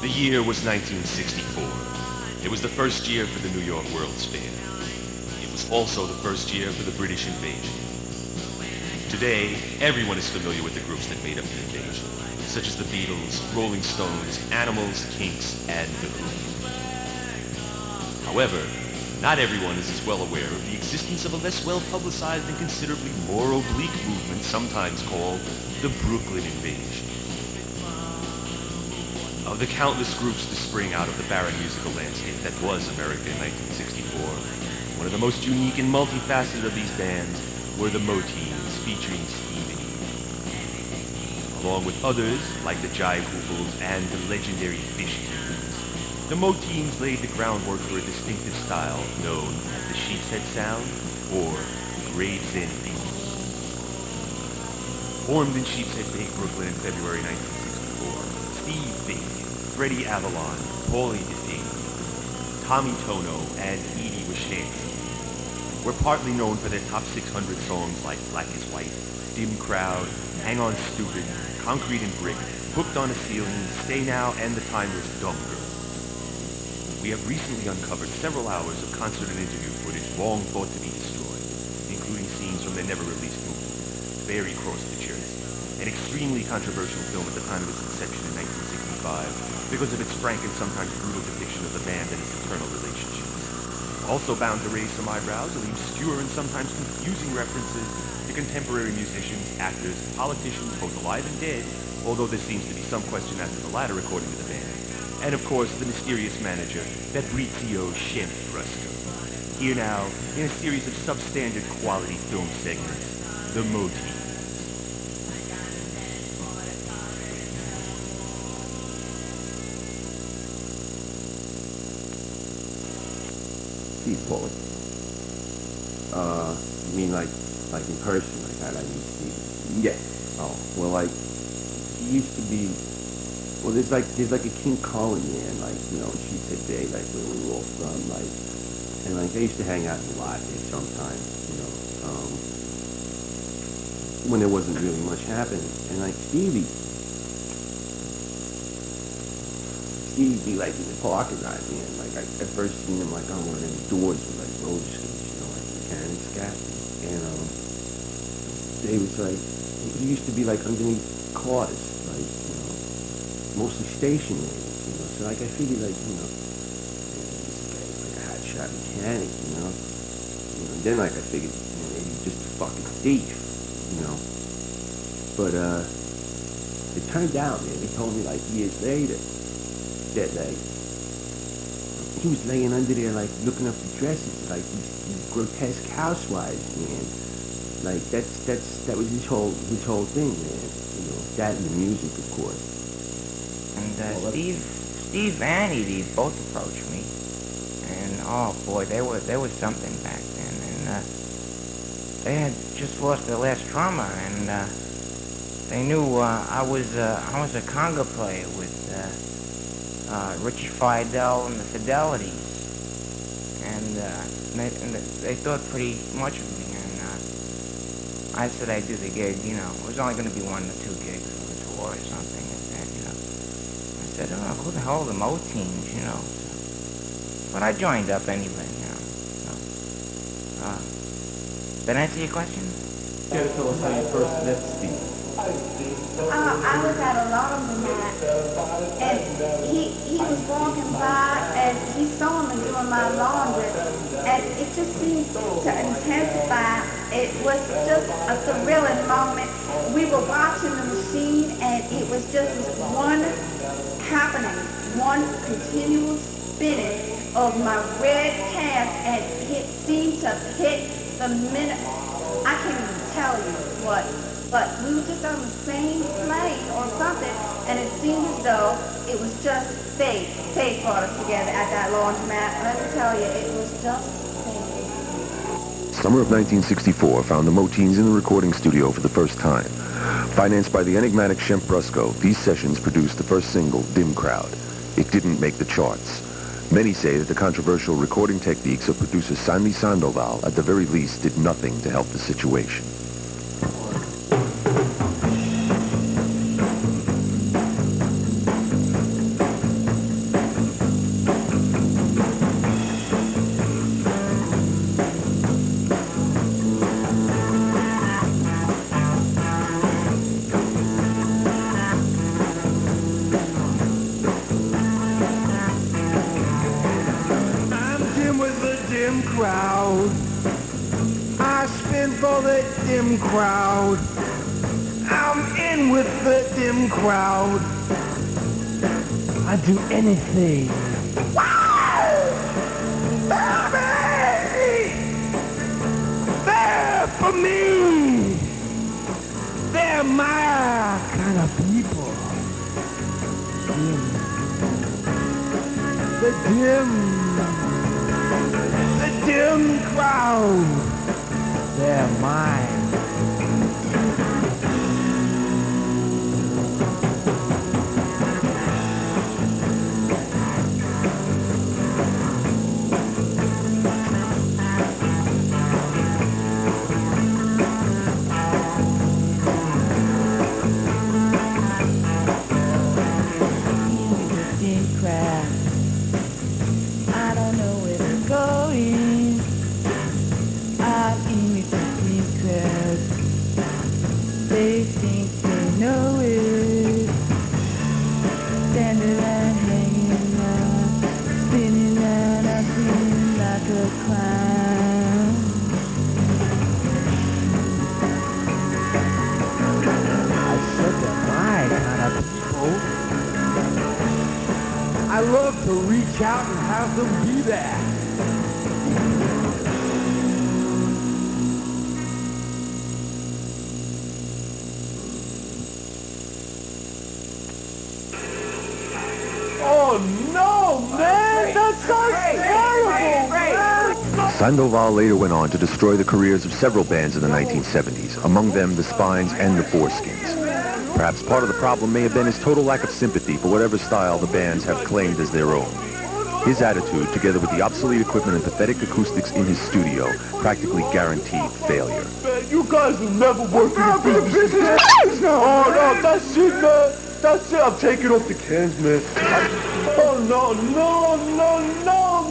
The year was 1964. It was the first year for the New York World's Fair. It was also the first year for the British invasion. Today, everyone is familiar with the groups that made up the invasion, such as the Beatles, Rolling Stones, Animals, Kinks, and The Who. However, not everyone is as well aware of the existence of a less well-publicized and considerably more oblique movement sometimes called the Brooklyn Invasion. Of the countless groups to spring out of the barren musical landscape that was America in 1964, one of the most unique and multifaceted of these bands were the Moteens, featuring Stevie. Along with others, like the Jive Hooples and the legendary Fish Kings, the Moteens laid the groundwork for a distinctive style known as the Sheepshead Sound or Gravesend Beat. Formed in Sheepshead Bay, Brooklyn in February 1964, Steve Bacon, Freddie Avalon, Paulie DeDay, Tommy Tono, and Edie Wishansky were partly known for their top 600 songs like Black is White, Dim Crowd, Hang On Stupid, Concrete and Brick, Hooked on a Ceiling, Stay Now, and the timeless Dumb Girl. We have recently uncovered several hours of concert and interview footage long thought to be destroyed, including scenes from their never-released movie, Barry Crossed the Church, an extremely controversial film at the time of its inception in 1965 because of its frank and sometimes brutal depiction of the band and its internal relationships. Also bound to raise some eyebrows are the obscure and sometimes confusing references to contemporary musicians, actors, politicians, both alive and dead, although there seems to be some question as to the latter according to the band. And of course, the mysterious manager, Fabrizio Brusco. Here now, in a series of substandard quality film segments, The Moteens. Steve Paulie. You mean like in person, like that I meet Steve? Yes. Oh, well, like, he used to be, well, there's like a King Cullen man, like, you know, she said they, like, where we were all from, like, and like, they used to hang out in the lot there sometimes, you know, when there wasn't really much happening, and like, Stevie be like in the parking lot, man, like, I first seen him, like, on one of them doors with, like, roller skates, you know, like, mechanics got, and, they was like, he used to be, like, underneath cars, like, you know, mostly stationary, you know, so, like, I figured, like, you know, this guy's, like, a hotshot mechanic, you know, and then, like, I figured, you know, maybe he's just a fucking thief, you know, but, it turned out, man, they told me, like, years later, that, like, he was laying under there, like, looking up the dresses, like, these grotesque housewives, man. Like, that was his whole thing, man. You know, that and the music, of course. And Steve and Edie both approached me, and oh boy, they were something back then. And they had just lost their last drummer, and they knew I was a conga player with Richie Fidel and the Fidelities, and they thought pretty much of me. I said I'd do the gig, you know. It was only going to be 1 or 2 gigs for the tour or something like that, you know. I said, oh, who the hell are the Moteens, you know. But I joined up anyway, you know. So, did I answer your question? You gotta tell us how you first met Steve. I was at a laundromat, and he was walking by, and he saw me doing my laundry, and it just seemed to intensify. It was just a thrilling moment. We were watching the machine, and it was just this one happening, one continual spinning of my red calf, and it seemed to hit the minute. I can't even tell you what. But we were just on the same plane or something, and it seemed as though it was just fate. Fate brought us together at that laundromat. Let me tell you, it was just fate. Summer of 1964 found the Moteens in the recording studio for the first time. Financed by the enigmatic Shemp Brusco, these sessions produced the first single, Dim Crowd. It didn't make the charts. Many say that the controversial recording techniques of producer Sandy Sandoval at the very least did nothing to help the situation. crowd. I spin for the dim crowd. I'm in with the dim crowd. I do anything. Wow! Baby! They're for me! They're my kind of people. The dim crowd. They're mine. I don't know where to go in. I'll eat the secrets. They think they know it. Standing and hanging around, spinning and I'm feeling like a clown. I said they're my kind of people. I love to reach out and have them be there. Oh no, man! That sounds terrible, man! Sandoval later went on to destroy the careers of several bands in the 1970s, among them the Spines and the Foreskins. Perhaps part of the problem may have been his total lack of sympathy for whatever style the bands have claimed as their own. His attitude, together with the obsolete equipment and pathetic acoustics in his studio, practically guaranteed failure. Man, you guys will never work in the business. Oh no, that's it, man. That's it. I'm taking off the cans, man. Oh no,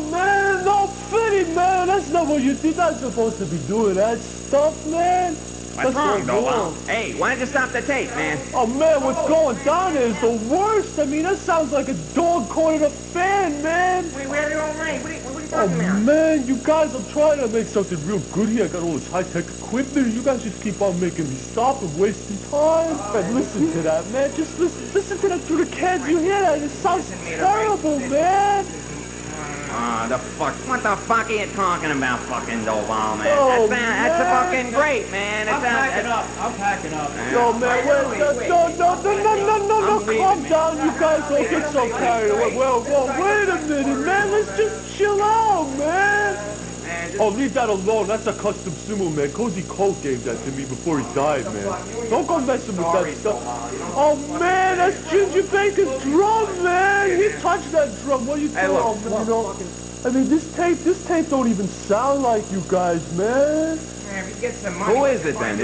man. No fitting, man. That's not what you did. You're not supposed to be doing that stuff, man. What's wrong, Noel? Hey, why don't you stop the tape, man? Oh man, what's going down there is the worst. I mean, that sounds like a dog cornered a fan, man. Wait, where are you all right? What are you Oh talking about? man, you guys, I'm trying to make something real good here. I got all this high-tech equipment. You guys just keep on making me stop and wasting time. Man, listen to that, man. Just listen to that through the cans. You hear that? It sounds terrible, man. What the fuck are you talking about, fucking Doval, man? Oh, That's man. fucking great, man. I'm packing up. Yo, man, wait, no, calm down. You guys don't get so carried away. Well, wait a minute, man. Let's just chill out, man. Oh, leave that alone. That's a custom sumo, man. Cozy Colt gave that to me before he died, man. Don't go messing with that stuff. Oh, man, that's Ginger Baker's drum, man. He touched that drum. What are you doing? look, You know, I mean, this tape don't even sound like you guys, man. If you get some money, Who is it then?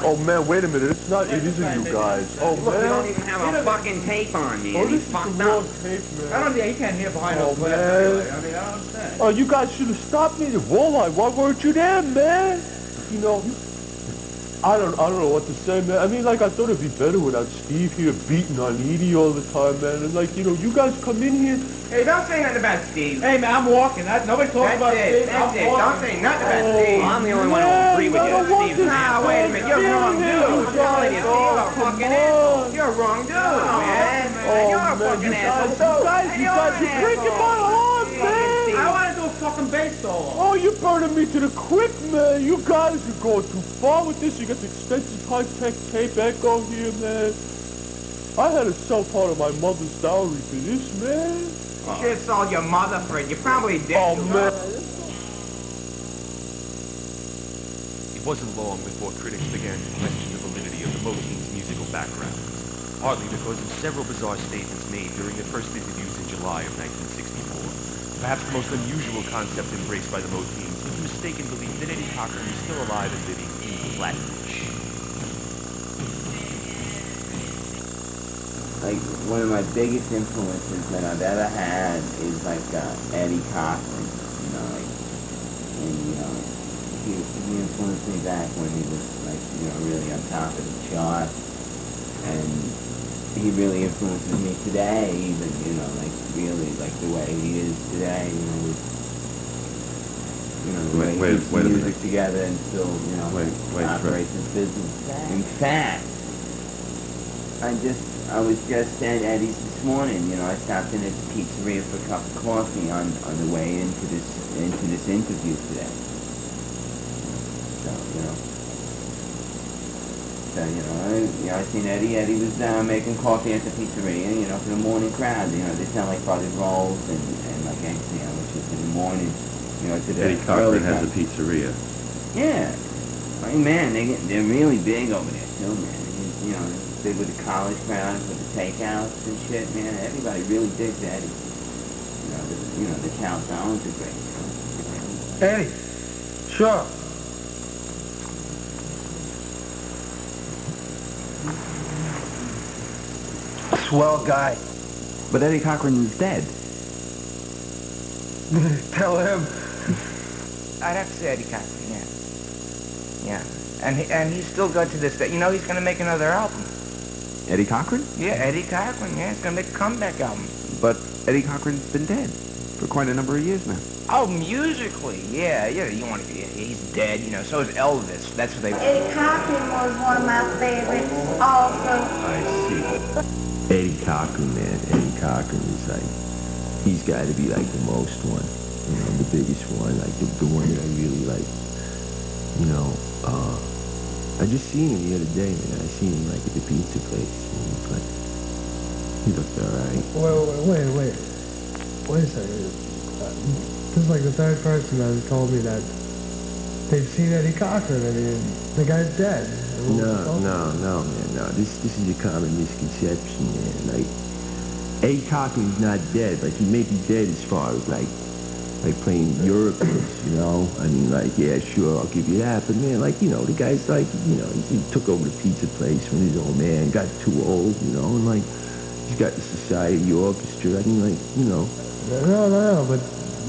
Oh, man, wait a minute. It isn't you guys. Oh, Look, we don't man. even have a fucking tape on, man. Oh, He's this is fucked the up. wrong tape, man. He can't hear behind Oh, those glass man. anyway. I mean, I don't understand. Oh, you guys should have stopped me at Walleye. Why weren't you there, man? You know, I don't know what to say, man. I mean, like, I thought it'd be better without Steve here beating on Edie all the time, man. And, like, you know, you guys come in here. Hey, don't say nothing about Steve. Hey, man, I'm walking. Nobody talks about Steve. That's it. I'm walking. Don't say nothing about Steve. I'm the only one who Man, agree with I don't you, want Steve. this Nah, wait a minute. You're Steve wrong, here, dude. you I'm telling you, guys. Steve, you're a Oh, fucking come asshole. on. You're a wrong dude, man. Oh, You're a man, fucking you asshole. guys, you're breaking my heart, man. I want to do a fucking bass solo. Oh, you're burning me to the quick, man. You guys are going too far with this. You got the expensive high-tech tape echo here, man. I had to sell part of my mother's dowry for this, man. You should have sold your mother for it. You probably did. Oh, man. It wasn't long before critics began to question the validity of the Moteens' musical background, partly because of several bizarre statements made during their first interviews in July of 1964. Perhaps the most unusual concept embraced by the Moteens was the mistaken belief that Eddie Cochran was still alive and living in Flatbush. Like, one of my biggest influences that I've ever had is, like, Eddie Cochran, you know, like, and, you know, he influenced me back when he was, like, you know, really on top of the chart, and he really influences me today, even, you know, like, really, like, the way he is today, you know, with you know, the way he Wait keeps a music minute. together and still, you know, Wait, operates his business. In fact, I was just at Eddie's this morning. You know, I stopped in at the pizzeria for a cup of coffee on the way into this interview today. So, I seen Eddie. Eddie was making coffee at the pizzeria, you know, for the morning crowd. You know, they sell like buttered rolls and like egg sandwiches in the morning. You know, to the Eddie early Cochran has crowd. a pizzeria. Yeah. I mean, man, they're really big over there too, man. You know, big with the college crowds, with the takeouts and shit, man. Everybody really digs Eddie. You know, the Cal Sounds are great. So. Eddie, sure. Swell guy. But Eddie Cochran is dead. Tell him. I'd have to say Eddie Cochran, yeah. Yeah. And he's still good to this day. You know, he's going to make another album. Eddie Cochran? Yeah, Eddie Cochran, yeah. He's going to make a comeback album. But Eddie Cochran's been dead for quite a number of years now. Oh, musically, yeah. He's dead, you know. So is Elvis. That's what they... Eddie Cochran was one of my favorites also. I see. Eddie Cochran, man. Eddie Cochran is like, he's got to be like the most one. You know, the biggest one, like the one that I really like. You know, I just seen him the other day, man. I seen him like at the pizza place. And he's like, he looked alright. Wait a second. This is like the third person that has told me that they've seen Eddie Cochran. I mean, the guy's dead. No, man, no. This is a common misconception, man. Like, Eddie Cochran's not dead. Like, he may be dead as far as like playing Europeans, you know? I mean, like, yeah, sure, I'll give you that. But, man, like, you know, the guy's like, you know, he took over the pizza place when his old man got too old, you know? And, like, he's got the Society Orchestra. I mean, like, you know. No,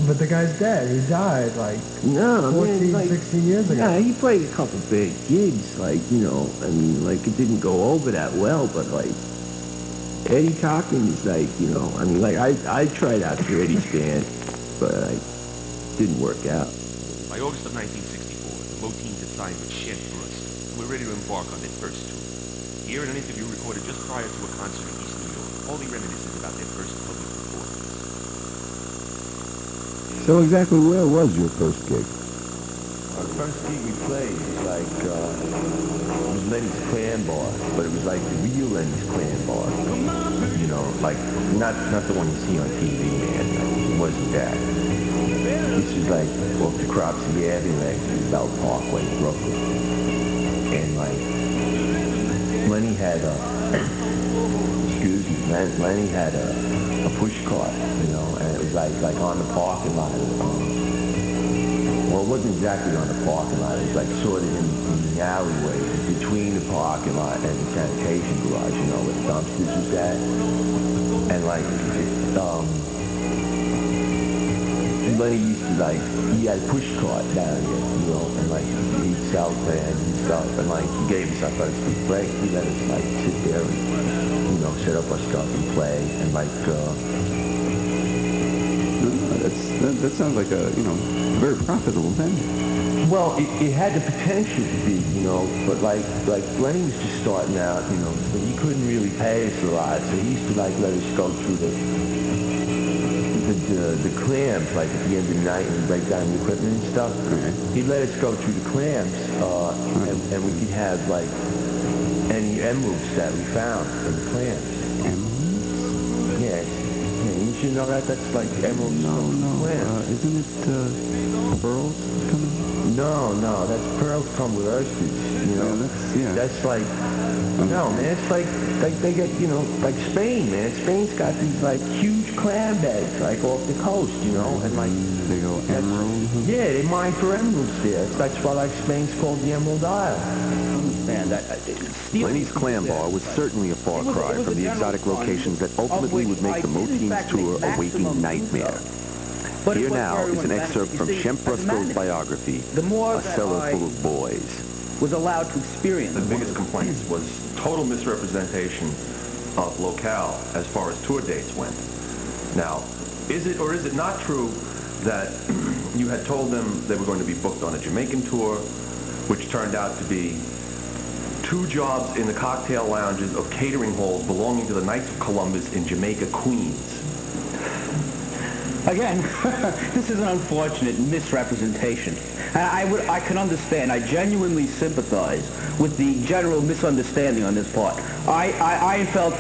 but the guy's dead. He died, like, No, 14, man, like, 16 years ago. Yeah, he played a couple big gigs, like, you know, I mean, like, it didn't go over that well, but, like, Eddie Cochran is like, you know, I mean, like, I tried out for Eddie's band, but, like, didn't work out. By August of 1964, the Moteens had signed with Shant Brust, and were ready to embark on their first tour. Here in an interview recorded just prior to a concert in East New York, Paulie reminisces about their first public performance. So exactly where was your first gig? Our first gig we played was like, it was Lenny's Clan Bar, but it was like the real Lenny's Clan Bar. You know, like, not the one you see on TV, man. It wasn't that. This was like off the Cropsey Avenue, actually, Belt Parkway, Brooklyn. And like, Lenny had Lenny had a push cart, you know, and it was like on the parking lot. Well, it wasn't exactly on the parking lot. It was like sort of in the alleyway between the parking lot and the sanitation garage, you know, where the dumpsters was at. And like, Lenny used to like, he had a push cart down there, you know, and like he'd sell bands and stuff, and like he gave us our first big break. He let us like sit there and, you know, set up our stuff and play, and like, That sounds like a, you know, very profitable venue. well, it had the potential to be, you know, but like Lenny was just starting out, you know, so he couldn't really pay us a lot, so he used to like let us go through the clams, like at the end of the night and break down the equipment and stuff. He'd let us go through the clams, and we could have like any emeralds that we found in the clams. Emeralds? Yeah, you should know that. That's like emeralds. No. Isn't it pearls coming? No, that's pearls come with oysters, you know. That's like, no, man, it's like they get, you know, like Spain, man. Spain's got these like huge clam beds, like off the coast, you know, and like they go emerald. Yeah, they mine for emeralds there. That's why like Spain's called the Emerald Isle. Lenny's Clam Bar was certainly a far cry from the exotic locations that ultimately would make the Moteens tour a waking nightmare. Here now is an excerpt from Shant Brusco's biography, A Cellar Full of Boys. Was allowed to experience. The biggest complaints was total misrepresentation of locale as far as tour dates went. Now, is it or is it not true that you had told them they were going to be booked on a Jamaican tour, which turned out to be 2 jobs in the cocktail lounges of catering halls belonging to the Knights of Columbus in Jamaica, Queens. Again, this is an unfortunate misrepresentation. I can understand. I genuinely sympathize with the general misunderstanding on this part. I felt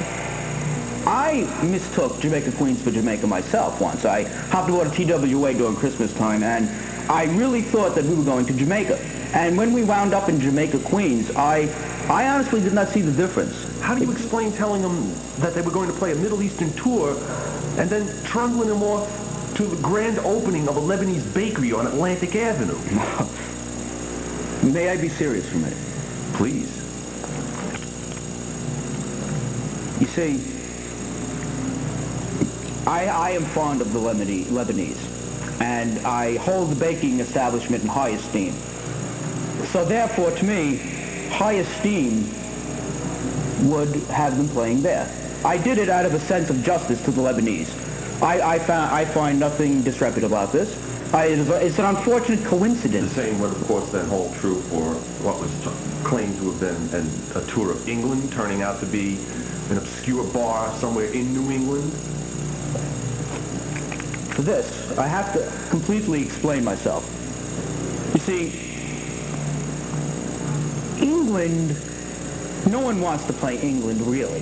I mistook Jamaica Queens for Jamaica myself once. I hopped aboard a TWA during Christmas time, and I really thought that we were going to Jamaica. And when we wound up in Jamaica Queens, I honestly did not see the difference. How do you explain telling them that they were going to play a Middle Eastern tour and then trundling them off to the grand opening of a Lebanese bakery on Atlantic Avenue? May I be serious for a minute? Please. You see, I am fond of the Lebanese, and I hold the baking establishment in high esteem. So therefore, to me, high esteem would have them playing there. I did it out of a sense of justice to the Lebanese. I find nothing disreputable about this. It's an unfortunate coincidence. The same would, of course, then hold true for what was claimed to have been a tour of England, turning out to be an obscure bar somewhere in New England. For this, I have to completely explain myself. You see, England, no one wants to play England, really.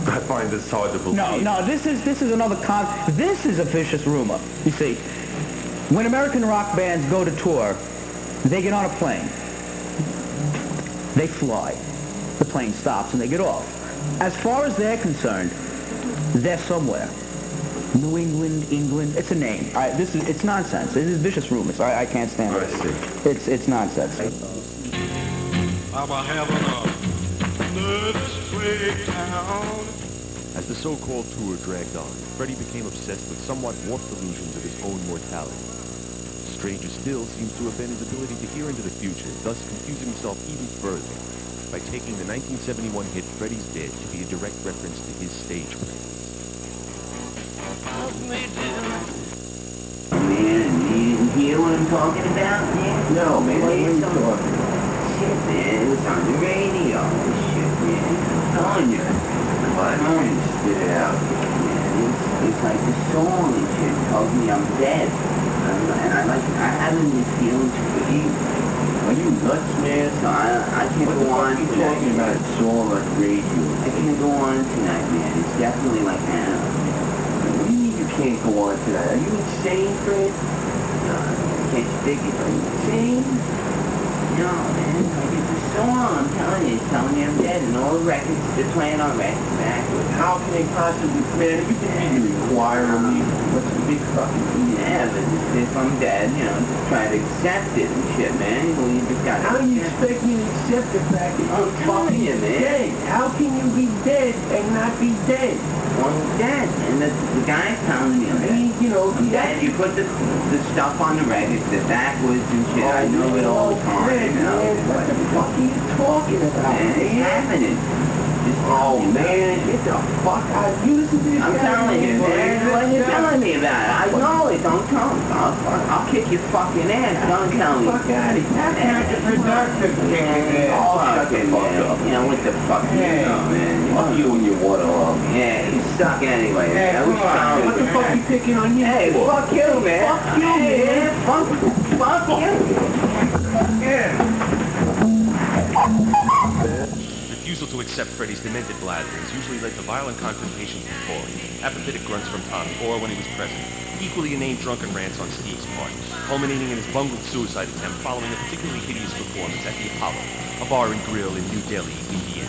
I find this hard to believe. No, this is another this is a vicious rumor. You see, when American rock bands go to tour, they get on a plane. They fly. The plane stops and they get off. As far as they're concerned, they're somewhere. New England, England, it's a name. It's nonsense. It is vicious rumors. I can't stand it. I see. It's nonsense. I was having a nervous breakdown. As the so-called tour dragged on, Freddie became obsessed with somewhat warped illusions of his own mortality. Stranger still seems to have been his ability to hear into the future, thus confusing himself even further by taking the 1971 hit Freddie's Dead to be a direct reference to his stage play. Man, you didn't hear what I'm talking about, man? No, man, what are you Some talking? shit, man. It was on the radio. This shit, man. I'm telling you. Come on, spit it out. Man, it's like the song and shit tells me I'm dead. And I haven't been feeling too good. Are you nuts, man? So I can't go on What the fuck are you tonight. talking about? It's all on radio. I can't go on tonight, man. It's definitely like that. What do you mean you can't go on tonight? Are you insane, Fred? Can't you dig it? Are you insane? No, man. Like it's a song. I'm telling you. It's telling me I'm dead. And all the records, they're playing on records backwards. How can they possibly, man? You can really inquire on me. What's the big fucking deal? Yeah, but if I'm dead, you know, just try to accept it and shit, man. Well, you just gotta. How do you expect me to accept the fact that I'm you're telling fucking you, man. dead? How can you be dead and not be dead? Well, I'm dead, and the guy's telling me I'm dead. You know, I'm dead. You put the stuff on the records, the backwards and shit. I know it all the time. Fred, You know? man, what the fuck are you talking about, Man, it's man? happening. Just Oh, man, get the fuck out. You listen to this I'm guy, telling you, man. What are you telling me about it? I know it. Don't tell me. I'll kick your fucking ass. Don't tell me. Fuck out of here. Counterproductive, man. Oh, shut the Fucking fuck man. up. You know, what the fuck you know, man. Fuck you and your water off. Yeah, you suck anyway. Hey, man. come We on. sorry. What the fuck you picking on you Hey, for? fuck you, man. Fuck you, man. Fuck you. Refusal to accept Freddie's demented blatherings usually led to violent confrontations with Paulie, apathetic grunts from Tommy, or when he was present, equally inane drunken rants on Steve's part, culminating in his bungled suicide attempt following a particularly hideous performance at the Apollo, a bar and grill in New Delhi, Indiana.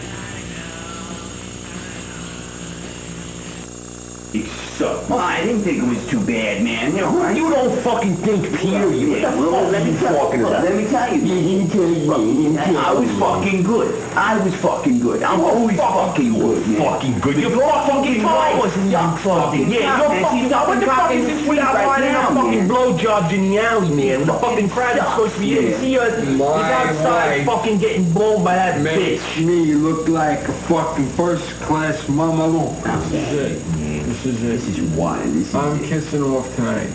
You suck. Well, I didn't think it was too bad, man. You know, You don't fucking think, period. What the fuck are you talking about? Let me tell you. I was fucking good. I was fucking good. I'm always fucking good, man. Fucking good. You're fucking right. You're fucking Yeah, you're fucking. What the fuck is this without finding out fucking blowjobs in the alley, man? The fucking crowd is supposed to be in. See us? He's outside fucking getting blown by that bitch. Me, you look like a fucking first-class mamalon. This is it. This is what? I'm kissing off tonight.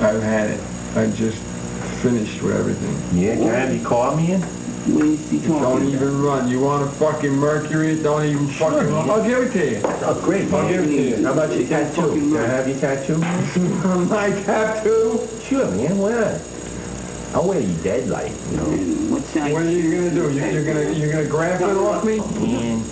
I've had it. I just finished with everything. Yeah, can I have your car, man? What is he talking Don't about? even run. You want a fucking Mercury? Don't even fucking run. I'll give it to you. Oh, great, man. I'll give it to you. How about your tattoo? Can I have your tattoo? My tattoo? Sure, man. Why not? I'll wear you dead, like, you know. What's that? What are you gonna do? You're gonna graft it off me? Man.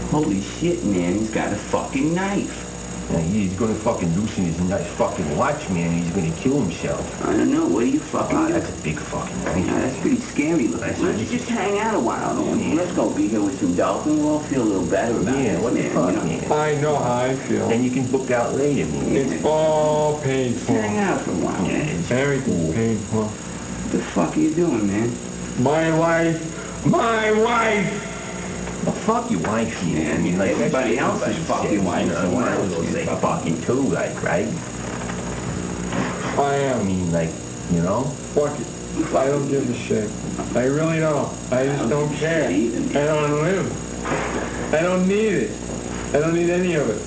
Holy shit, man. He's got a fucking knife. Yeah, he's gonna fucking loosen his nice fucking watch, man. He's gonna kill himself. I don't know. What are you fucking... Wow, that's a big fucking knife. Yeah, that's pretty scary looking. Why don't you just hang out a while, man? Yeah. Let's go be here with some dope and we'll all feel a little better about Yeah, this, what the man, fuck, you know? man? I know how I feel. Then you can book out later, man. It's all paid Just for. hang out for a while, Yeah, man. it's Everything's paid for. What the fuck are you doing, man? My wife. My wife. Well, fuck your wife, man. Yeah, I mean, like, everybody that's else is fucking wife, you know, so you why might as else well you say fucking- fucking too, like, right? I I am. mean, like, you know? Fuck it. I don't give a shit. I really don't. I just don't care. I don't live. I don't need it. I don't need any of it.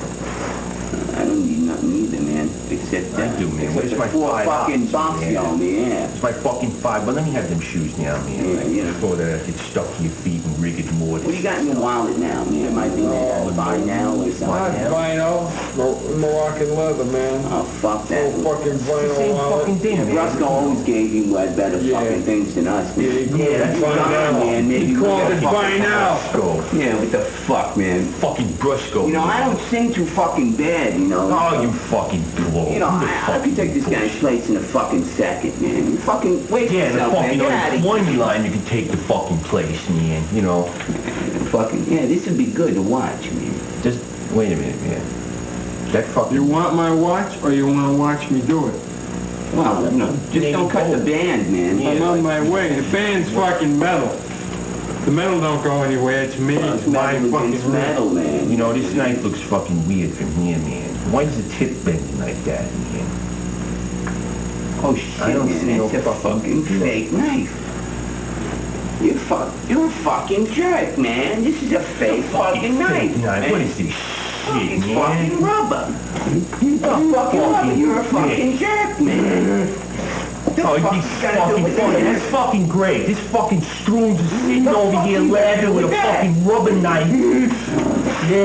I don't need nothing either, man. Except I do, man. Where's except my the 4 $5? fucking bucks you Yeah. owe me, yeah. It's my fucking $5. But let me have them shoes now, man. Yeah, Like, yeah. before that get stuck to your feet and rigid mortis. What do you got in your wallet now, man? Might be that buy now or Not something. vinyl. Moroccan leather, man. Oh, fuck that. Oh, fucking vinyl Same wallet. fucking thing, man. Roscoe always gave you better Yeah. fucking things than us, man. Yeah, that's buy now. man. Maybe He called we it got buy fucking- now. Brusco. Yeah, what the fuck, man? Fucking Brusco. You know, I don't sing too fucking bad, you know. Oh, you fucking blow. You know, I could take this guy's place in a fucking second, man. You fucking wait Yeah, the yourself, man. fucking Get out of only here. one line you can take the fucking place, man. You know, Fucking, yeah, this would be good to watch, man. just wait a minute, man. That fucking. You want my watch or you want to watch me do it? Well, you know, just don't cut the band, man. I'm on my way. The band's fucking metal. The metal don't go anywhere. It's me. Well, It's my metal fucking against metal, man. You know, this knife looks fucking weird from here, man. Why is the tip bending like that, man? Oh shit, I don't see man, no that's a fucking fake knife. You're a fucking jerk, man. This is a fake fucking knife. Knife. What man. is this shit, It's man? fucking rubber. It's fucking rubber. You're a fucking jerk, man. What the Oh, fuck he's you gotta do fucking with funny. That's that? fucking great. This fucking Stroons is sitting What the over fuck here you gotta laughing do with a with that? fucking rubber knife. Yeah.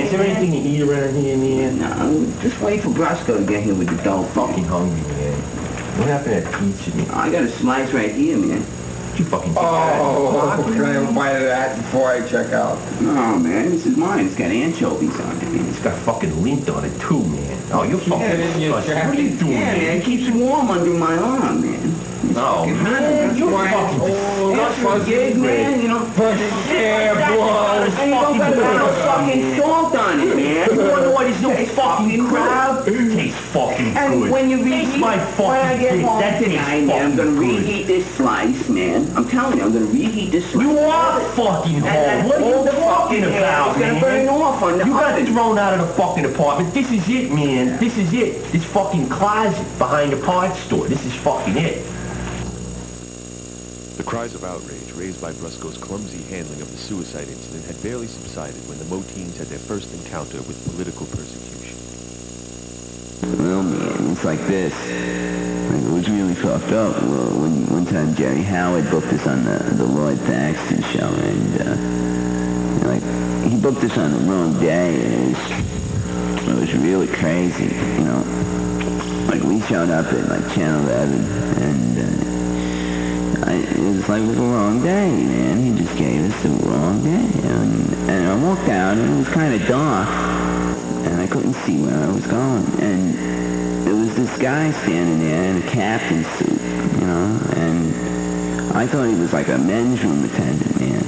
Is there anything to eat around here, man? No, just wait for Brosco to get here with the dough. Fucking hungry, man. What happened to that pizza, man? I got a slice right here, man. You fucking take Oh, can I have a bite of that before I check out? No, man, this is mine. It's got anchovies on it, man. It's got fucking lint on it too, man. Oh, you're fucking it in your disgusting. What are you doing, Yeah, man, it keeps it warm under my arm, man. Oh, man, you're fucking After a gig, man, you know. Yeah, bro. And you don't gotta put no fucking salt on it, man. You wanna know why there's no Tastes fucking crowd? good. Tastes fucking And good. when you Tastes reheat, my when I fucking get dick. home That tastes tonight, man, I'm gonna fucking good. reheat this slice, man. I'm telling you, I'm gonna reheat this slice. You are fucking And home. What are all you the talking fucking about, It's gonna man? burn off on the You got oven. thrown out of the fucking apartment. This is it, man. This is it. This fucking closet behind the parts store. This is fucking it. The cries of outrage raised by Brusco's clumsy handling of the suicide incident had barely subsided when the Moteens had their first encounter with political persecution. Well, man, it's like this. Like, it was really fucked up. Well, one time Jerry Howard booked us on the Lloyd Thaxton show, and like he booked us on the wrong day. It was really crazy, you know. Like we showed up at like Channel 11, and it was like it was the wrong day, man. He just gave us the wrong day, and I walked out, and it was kind of dark. And I couldn't see where I was going. And there was this guy standing there in a captain's suit, you know, and I thought he was like a men's room attendant, man.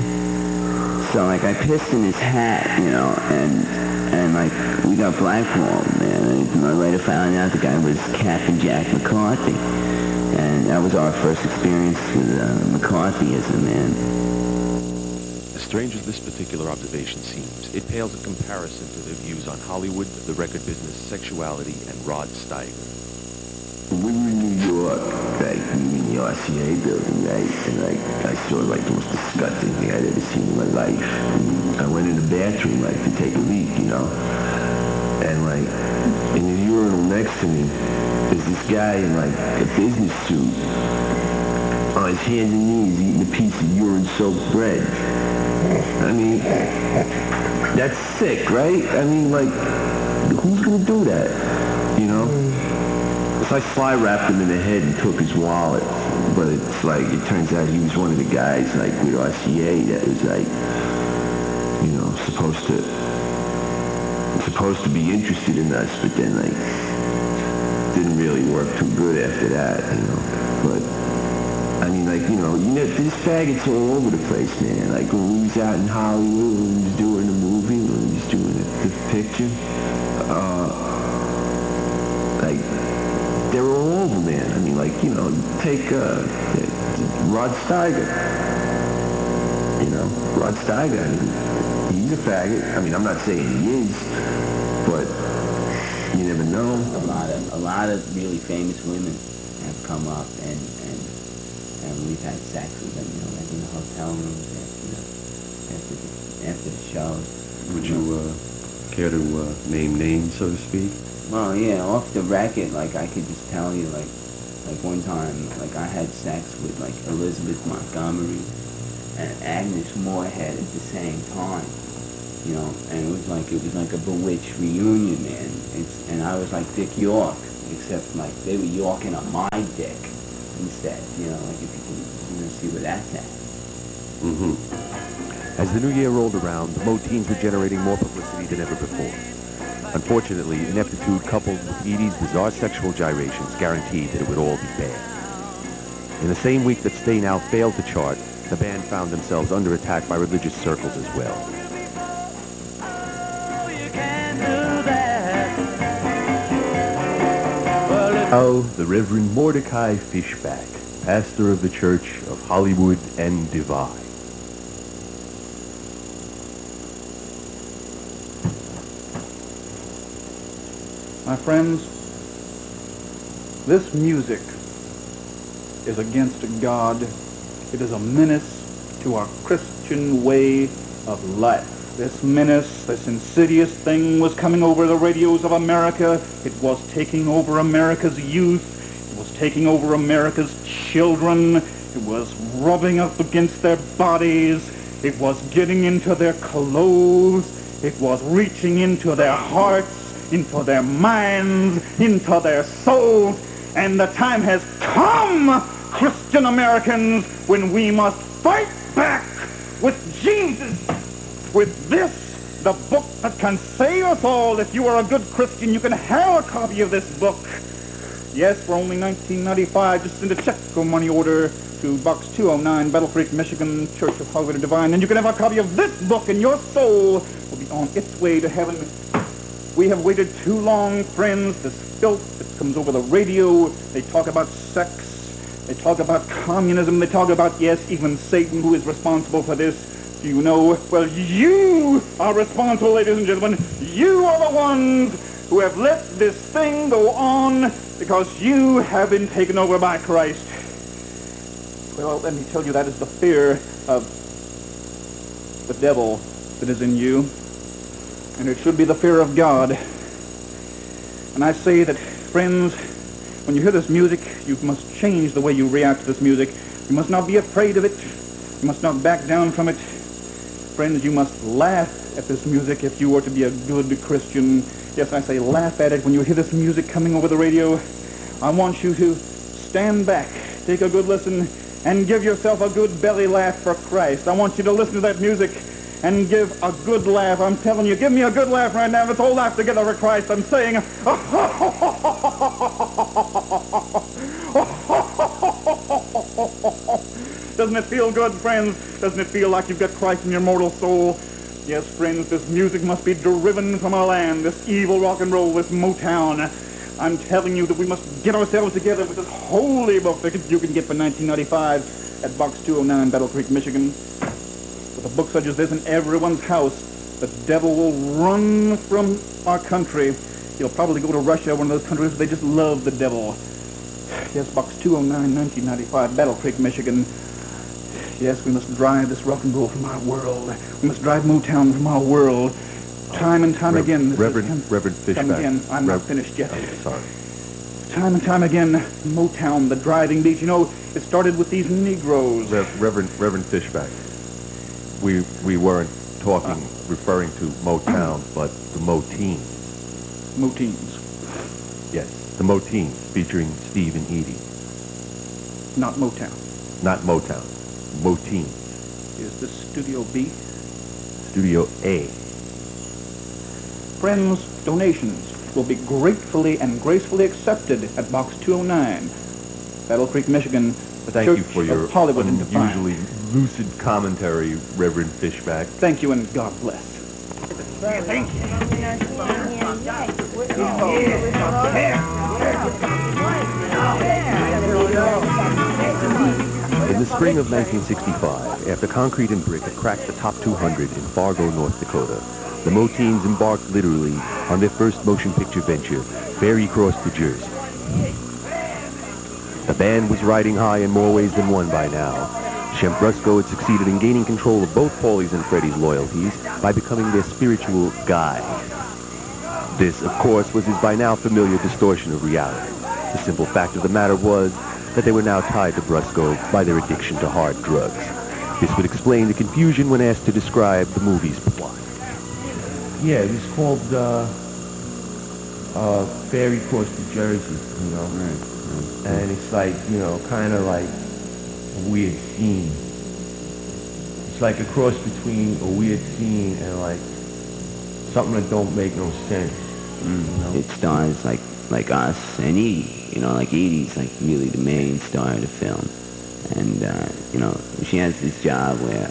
So like I pissed in his hat, you know, and like we got blackballed, man. And I later found out the guy was Captain Jack McCarthy. And that was our first experience with McCarthyism, man. As strange as this particular observation seems, it pales in comparison to their views on Hollywood, the record business, sexuality, and Rod Steiger. We were in New York, like, we were in the RCA building, right? And like, I saw like the most disgusting thing I'd ever seen in my life. And I went in the bathroom, like, to take a leak, you know? And like, in the urinal next to me is this guy in like a business suit. On his hands and knees eating a piece of urine-soaked bread. I mean, that's sick, right? I mean, like, who's gonna do that? You know? So I sly wrapped him in the head and took his wallet. But it's like, it turns out he was one of the guys, like, with RCA that was like, you know, supposed to be interested in us, but then like didn't really work too good after that, you know. But I mean, like, you know, this faggot's all over the place, man. Like when we was out in Hollywood, when we was doing the movie, when we was doing the picture, like they're all over, man. I mean, like, you know, take Rod Steiger. You know, Rod Steiger. I mean, he's a faggot. I mean, I'm not saying he is, but you never know. A lot of really famous women have come up and we've had sex with them, you know, like in the hotel rooms after the shows. Would you care to name names, so to speak? Well, yeah, off the record, like I could just tell you, like one time, like I had sex with like Elizabeth Montgomery and Agnes Moorehead at the same time, you know, and it was like a bewitched reunion, man. And I was like Dick York, except like they were Yorking on my dick instead, you know, like if you can, you know, see where that's at. Mm-hmm. As the new year rolled around, the Moteens were generating more publicity than ever before. Unfortunately, ineptitude coupled with Edie's bizarre sexual gyrations guaranteed that it would all be bad. In the same week that Stay Now failed to chart, the band found themselves under attack by religious circles as well. Now, the Reverend Mordecai Fishback, pastor of the Church of Hollywood and Divine. My friends, this music is against God. It is a menace to our Christian way of life. This menace, this insidious thing was coming over the radios of America. It was taking over America's youth. It was taking over America's children. It was rubbing up against their bodies. It was getting into their clothes. It was reaching into their hearts, into their minds, into their souls. And the time has come, Christian Americans, when we must fight back with Jesus, with this, the book that can save us all. If you are a good Christian, you can have a copy of this book. Yes, for only $19.95, just send a check or money order to Box 209, Battle Creek, Michigan, Church of Hollywood and Divine, and you can have a copy of this book, and your soul will be on its way to heaven. We have waited too long, friends. This filth that comes over the radio, they talk about sex, they talk about communism, they talk about, yes, even Satan, who is responsible for this. Do you know? Well, you are responsible, ladies and gentlemen. You are the ones who have let this thing go on because you have been taken over by Christ. Well, let me tell you, that is the fear of the devil that is in you. And it should be the fear of God. And I say that, friends, when you hear this music, you must change the way you react to this music. You must not be afraid of it. You must not back down from it. Friends, you must laugh at this music if you are to be a good Christian. Yes, I say laugh at it when you hear this music coming over the radio. I want you to stand back, take a good listen, and give yourself a good belly laugh for Christ. I want you to listen to that music and give a good laugh. I'm telling you, give me a good laugh right now. Let's all laugh together for Christ. I'm saying, doesn't it feel good, friends? Doesn't it feel like you've got Christ in your mortal soul? Yes, friends, this music must be driven from our land, this evil rock and roll, this Motown. I'm telling you that we must get ourselves together with this holy book that you can get for $19.95 at Box 209, Battle Creek, Michigan. With a book such as this in everyone's house, the devil will run from our country. He'll probably go to Russia, one of those countries where they just love the devil. Yes, Box 209, 1995, Battle Creek, Michigan. Yes, we must drive this rock and roll from our world. We must drive Motown from our world. Time and time again, Reverend Fishback. Come again. I'm not finished yet. Sorry. Time and time again, Motown, the driving beat. You know, it started with these Negroes. Reverend Fishback. We weren't referring to Motown, but the Moteens. Moteens. Yes, the Moteens, featuring Steve and Edie. Not Motown. Not Motown. Moteens. Is this Studio B? Studio A. Friends, donations will be gratefully and gracefully accepted at Box 209, Battle Creek, Michigan. The Thank Church you for your of Hollywood and Defiant. unusually lucid commentary, Reverend Fishback. Thank you and God bless. Thank you. In the spring of 1965, after Concrete and Brick had cracked the top 200 in Fargo, North Dakota, the Moteens embarked literally on their first motion picture venture, Ferry Cross to Jersey. The band was riding high in more ways than one by now. Shemp Rusko had succeeded in gaining control of both Paulie's and Freddie's loyalties by becoming their spiritual guide. This, of course, was his by now familiar distortion of reality. The simple fact of the matter was that they were now tied to Brusco by their addiction to hard drugs. This would explain the confusion when asked to describe the movie's plot. Yeah, it was called Ferry Cross to Jersey, you know. Right. And it's like, you know, kind of like a weird scene. It's like a cross between a weird scene and like something that don't make no sense. You know? It stars like us and Edie. You know, like Edie's like really the main star of the film. And, you know, she has this job where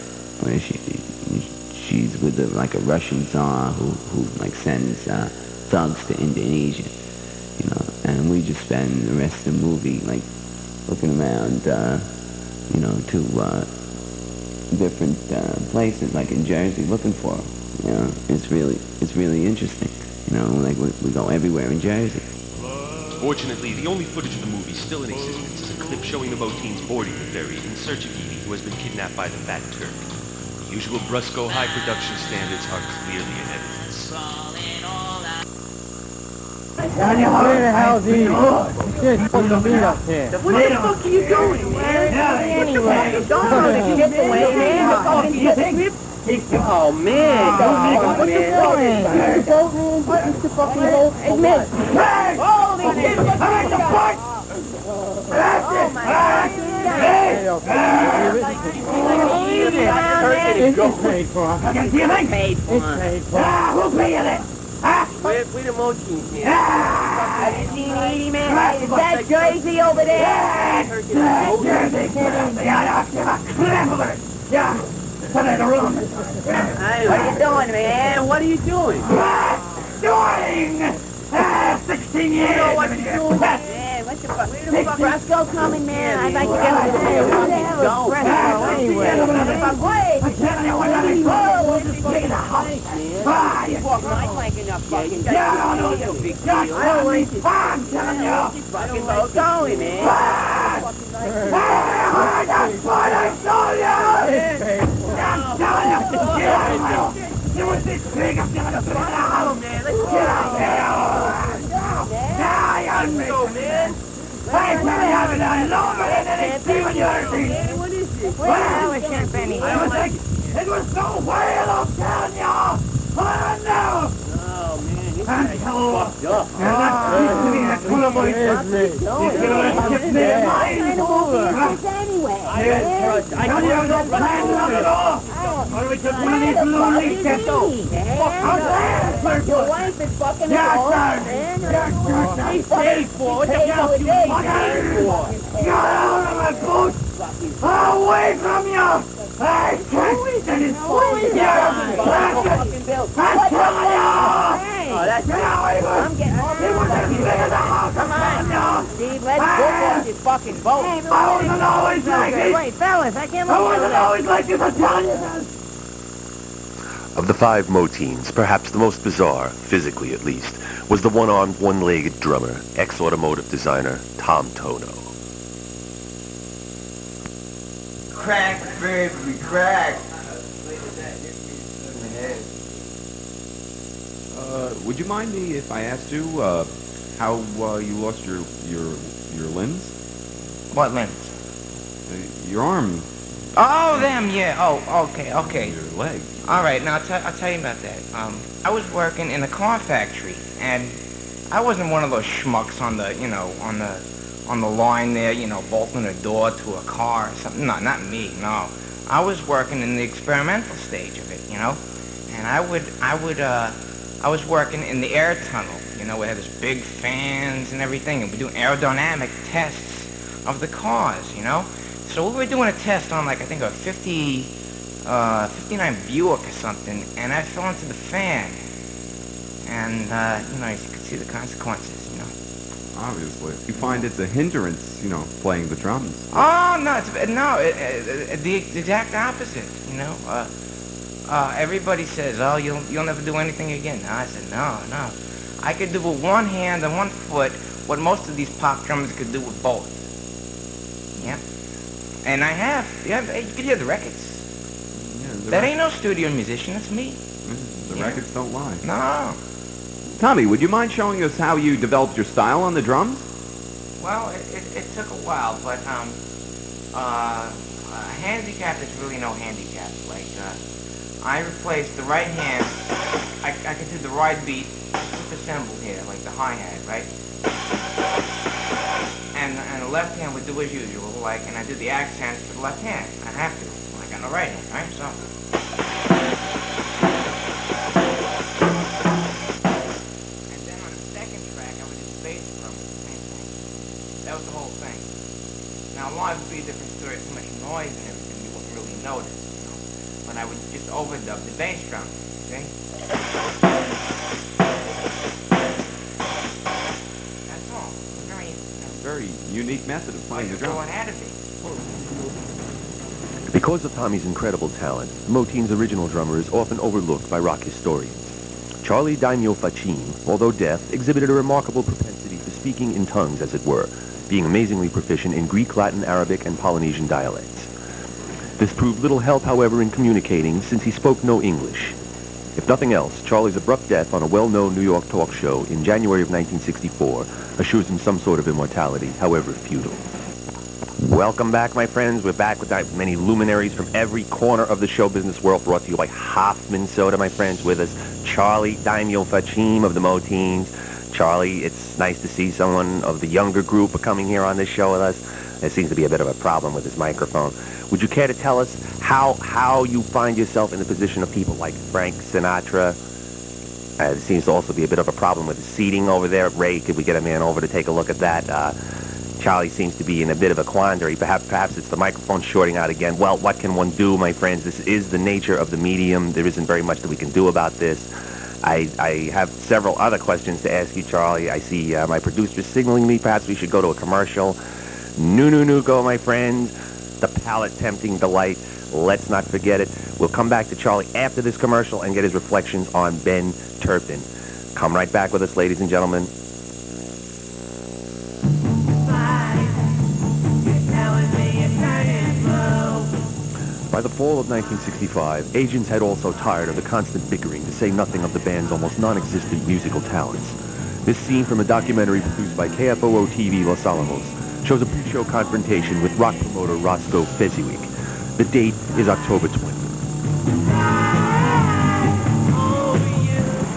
she's with like a Russian Tsar who like sends thugs to Indonesia, you know, and we just spend the rest of the movie like looking around, you know, to different places like in Jersey looking for her. You know, it's really interesting. You know, like we go everywhere in Jersey. Fortunately, the only footage of the movie still in existence is a clip showing the Moteens boarding the ferry in search of Edie, who has been kidnapped by the Fat Turk. The usual Brusco high production standards are clearly in evidence. Where the hell's he? Just put the meat up here. What the fuck are you doing, man? Anyway. Don't get away, man. Oh, man. What you doing? What's the fucking whole... Hey, man. Holy shit, what's the fuck? Oh, my God. It's paid for. It's paid for. Who's paying it? We the Moteens here. Edie, man. Is that Jersey over there? Jersey. Yeah. Put it around. Hey, what are you doing, man? What are you doing? Doing 16 years. You know what you're doing? Yeah, what the fuck? Where the fuck? Brusco coming, man? I'd like to get over there. Where the hell is Brusco anyway? Wait! I'm telling you what I mean. We'll just take the house. You walk my plank enough fucking guy. Yeah, I know you. Big deal. I don't like it. I'm telling you. Fucking boat going, man. That's what I told you. I'm telling you. Get out of here. You was this big. I'm gonna throw it out. Man, let's Get out here. Yeah, you go, man. I haven't done longer than anything when you're What is this? What? I was Benny. It was so wild, I'm telling you. I don't know. Oh, man. I'm telling fucked up. That's one of my Anyway. I don't plan at all. Why don't we take one of these little leaks? Your wife is fucking Yeah, alone, sir. man. He's paid for. What the hell you paid for? Get out of my boot! Away from you! I can't stand it. I'm telling you! Oh, that's Get away from I'm getting... It was as big as a house. Come on, Steve, let's go off this fucking boat. I wasn't always like this. Wait, fellas, I can't I wasn't always like this, I'm telling you. Of the five Moteens, perhaps the most bizarre, physically at least, was the one-armed, one-legged drummer, ex-automotive designer Tom Tono. Crack, baby, crack. Would you mind me if I asked you how you lost your limbs? What limbs? Your arm. Oh, them, yeah. Oh, okay. Your leg. All right, now I'll tell you about that. I was working in a car factory, and I wasn't one of those schmucks on the, on the line there, bolting a door to a car or something. No, not me, no. I was working in the experimental stage of it, and I was working in the air tunnel, we had this big fans and everything, and we doing aerodynamic tests of the cars, So we were doing a test on, like, I think a 59 Buick or something, and I fell into the fan. And, as you could see the consequences, Obviously. You find it's a hindrance, playing the drums. Oh, no, the exact opposite, everybody says, oh, you'll never do anything again. No, I said, no. I could do with one hand and one foot what most of these pop drummers could do with both. Yeah. And I have. You could hear the records. Yeah, that ain't no studio musician, that's me. The records don't lie. No. Tommy, would you mind showing us how you developed your style on the drums? Well, it took a while, but a handicap is really no handicap. Like, I replaced the right hand. I could do the right beat, assembled here, like the hi-hat, right? And the left hand would do as usual, like, and I did the accents for the left hand. I have to, like on the right hand, right? So. And then on the second track, I would do bass drum, the same thing. That was the whole thing. Now, live would be a different story, too much noise and everything, you wouldn't really notice, But I would just overdub the bass drum, see? That's all. Very unique method of playing the drums. Go ahead of me. Because of Tommy's incredible talent, Moteens' original drummer is often overlooked by rock historians. Charlie Daimyo Fachin, although deaf, exhibited a remarkable propensity for speaking in tongues, as it were, being amazingly proficient in Greek, Latin, Arabic, and Polynesian dialects. This proved little help, however, in communicating, since he spoke no English. If nothing else, Charlie's abrupt death on a well-known New York talk show in January of 1964 assures him some sort of immortality, however futile. Welcome back, my friends. We're back with many luminaries from every corner of the show business world, brought to you by Hoffman Soda, my friends. With us, Charlie Daimyo Fachin of the Moteens. Charlie, it's nice to see someone of the younger group coming here on this show with us. There seems to be a bit of a problem with his microphone. Would you care to tell us how you find yourself in the position of people like Frank Sinatra? There seems to also be a bit of a problem with the seating over there. Ray, could we get a man over to take a look at that? Charlie seems to be in a bit of a quandary. Perhaps it's the microphone shorting out again. Well, what can one do, my friends? This is the nature of the medium. There isn't very much that we can do about this. I have several other questions to ask you, Charlie. I see my producer signaling me. Perhaps we should go to a commercial. No, go, my friend. The palate-tempting delight. Let's not forget it. We'll come back to Charlie after this commercial and get his reflections on Ben Turpin. Come right back with us, ladies and gentlemen. By the fall of 1965, agents had also tired of the constant bickering, to say nothing of the band's almost non-existent musical talents. This scene from a documentary produced by KFOO-TV Los Alamos shows a pre-show confrontation with rock promoter Roscoe Fezziwig. The date is October 20th.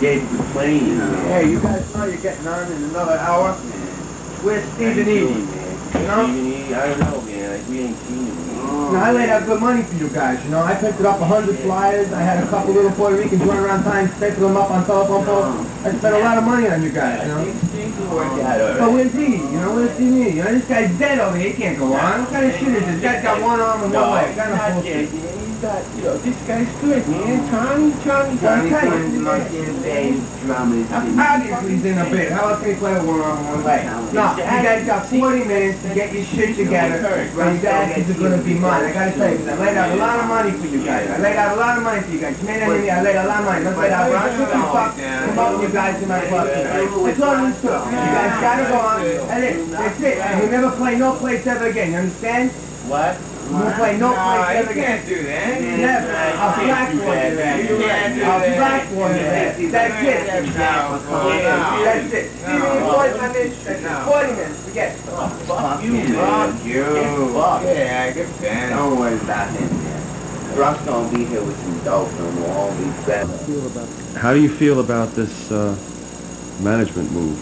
Gabe was playing. Hey, you guys know you're getting on in another hour? Where's Steve and Edie? You know? I don't know, man. We ain't seen him. I laid out good money for you guys, I picked up 100 flyers. I had a couple little Puerto Ricans running around town, stapling them up on telephone poles. I spent a lot of money on you guys, But where's he? Where's he? This guy's dead over here. He can't go on. What kind of shit is this? This guy's got one arm and one leg. Kind of bullshit. This guy's good, man. Tommy's obviously he's in a bit. How else can he play with one arm and one leg? No, you guys got 40 minutes to get your shit together. When you guys are going to be mine. I gotta tell you, I laid out a lot of money for you guys. I laid out a lot of money for you guys. I laid out a lot of money. Let's lay out a lot of fuck promoting you guys in my club tonight. That's all there is to it. You guys gotta go on. That's it. And we never play no place ever again. You understand? What? You play no place. You can't do that. Never. I'll black one you that. I'll black one you that. That's it. That's it. See, the 40 minutes. 40 minutes. Forget it. Fuck you. Fuck you. Yeah, I get that. Don't worry about him, man. Russ gonna be here with some dope and we'll all be better. How do you feel about this management move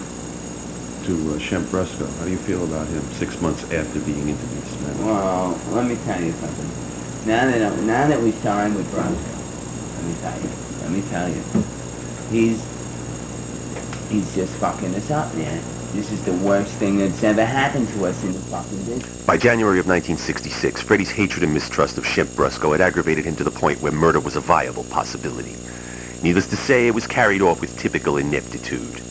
to Shemp Bresco? How do you feel about him 6 months after being introduced? Well, let me tell you something. Now that we signed with Bresco, let me tell you, he's just fucking us up, man. This is the worst thing that's ever happened to us in the fucking business. By January of 1966, Freddie's hatred and mistrust of Shemp Bresco had aggravated him to the point where murder was a viable possibility. Needless to say, it was carried off with typical ineptitude.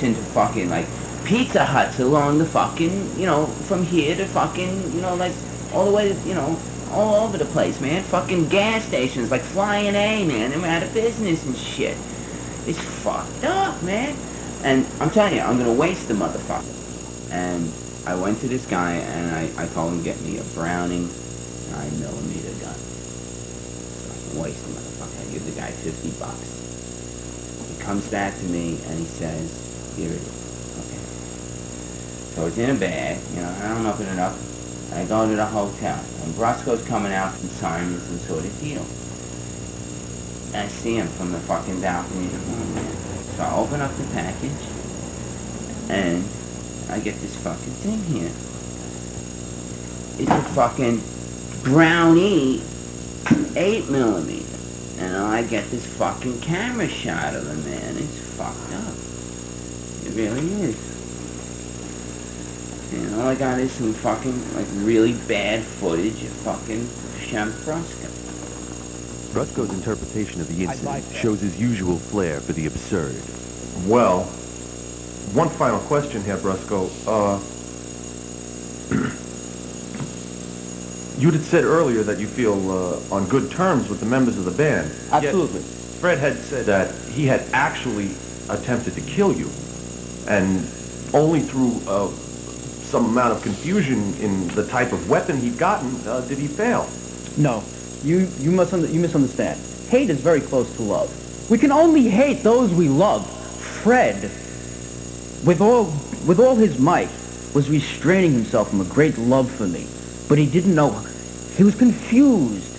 Into fucking, like, Pizza Huts along the fucking, you know, from here to fucking, you know, like, all the way to, you know, all over the place, man. Fucking gas stations, like Flying A, man. They're out of business and shit. It's fucked up, man. And I'm telling you, I'm going to waste the motherfucker. And I went to this guy and I told him to get me a Browning 9mm gun. So I can waste the motherfucker. I give the guy $50. He comes back to me and he says, here it is. Okay. So it's in a bag, you know, I don't open it up. I go to the hotel. And Brosco's coming out from signing some sort of deal. And I see him from the fucking balcony of the room, man. So I open up the package, and I get this fucking thing here. It's a fucking Brownie 8mm. And I get this fucking camera shot of him, man. It's fucked up. It really is. And all I got is some fucking, like, really bad footage of fucking Shemp Bresco. Bresco's interpretation of the incident shows his usual flair for the absurd. Well, one final question here, Bresco. You had said earlier that you feel on good terms with the members of the band. Absolutely. Yet Fred had said that he had actually attempted to kill you, and only through some amount of confusion in the type of weapon he'd gotten did he fail. No, you misunderstand. Hate is very close to love. We can only hate those we love. Fred, with all his might, was restraining himself from a great love for me. But he didn't know. He was confused.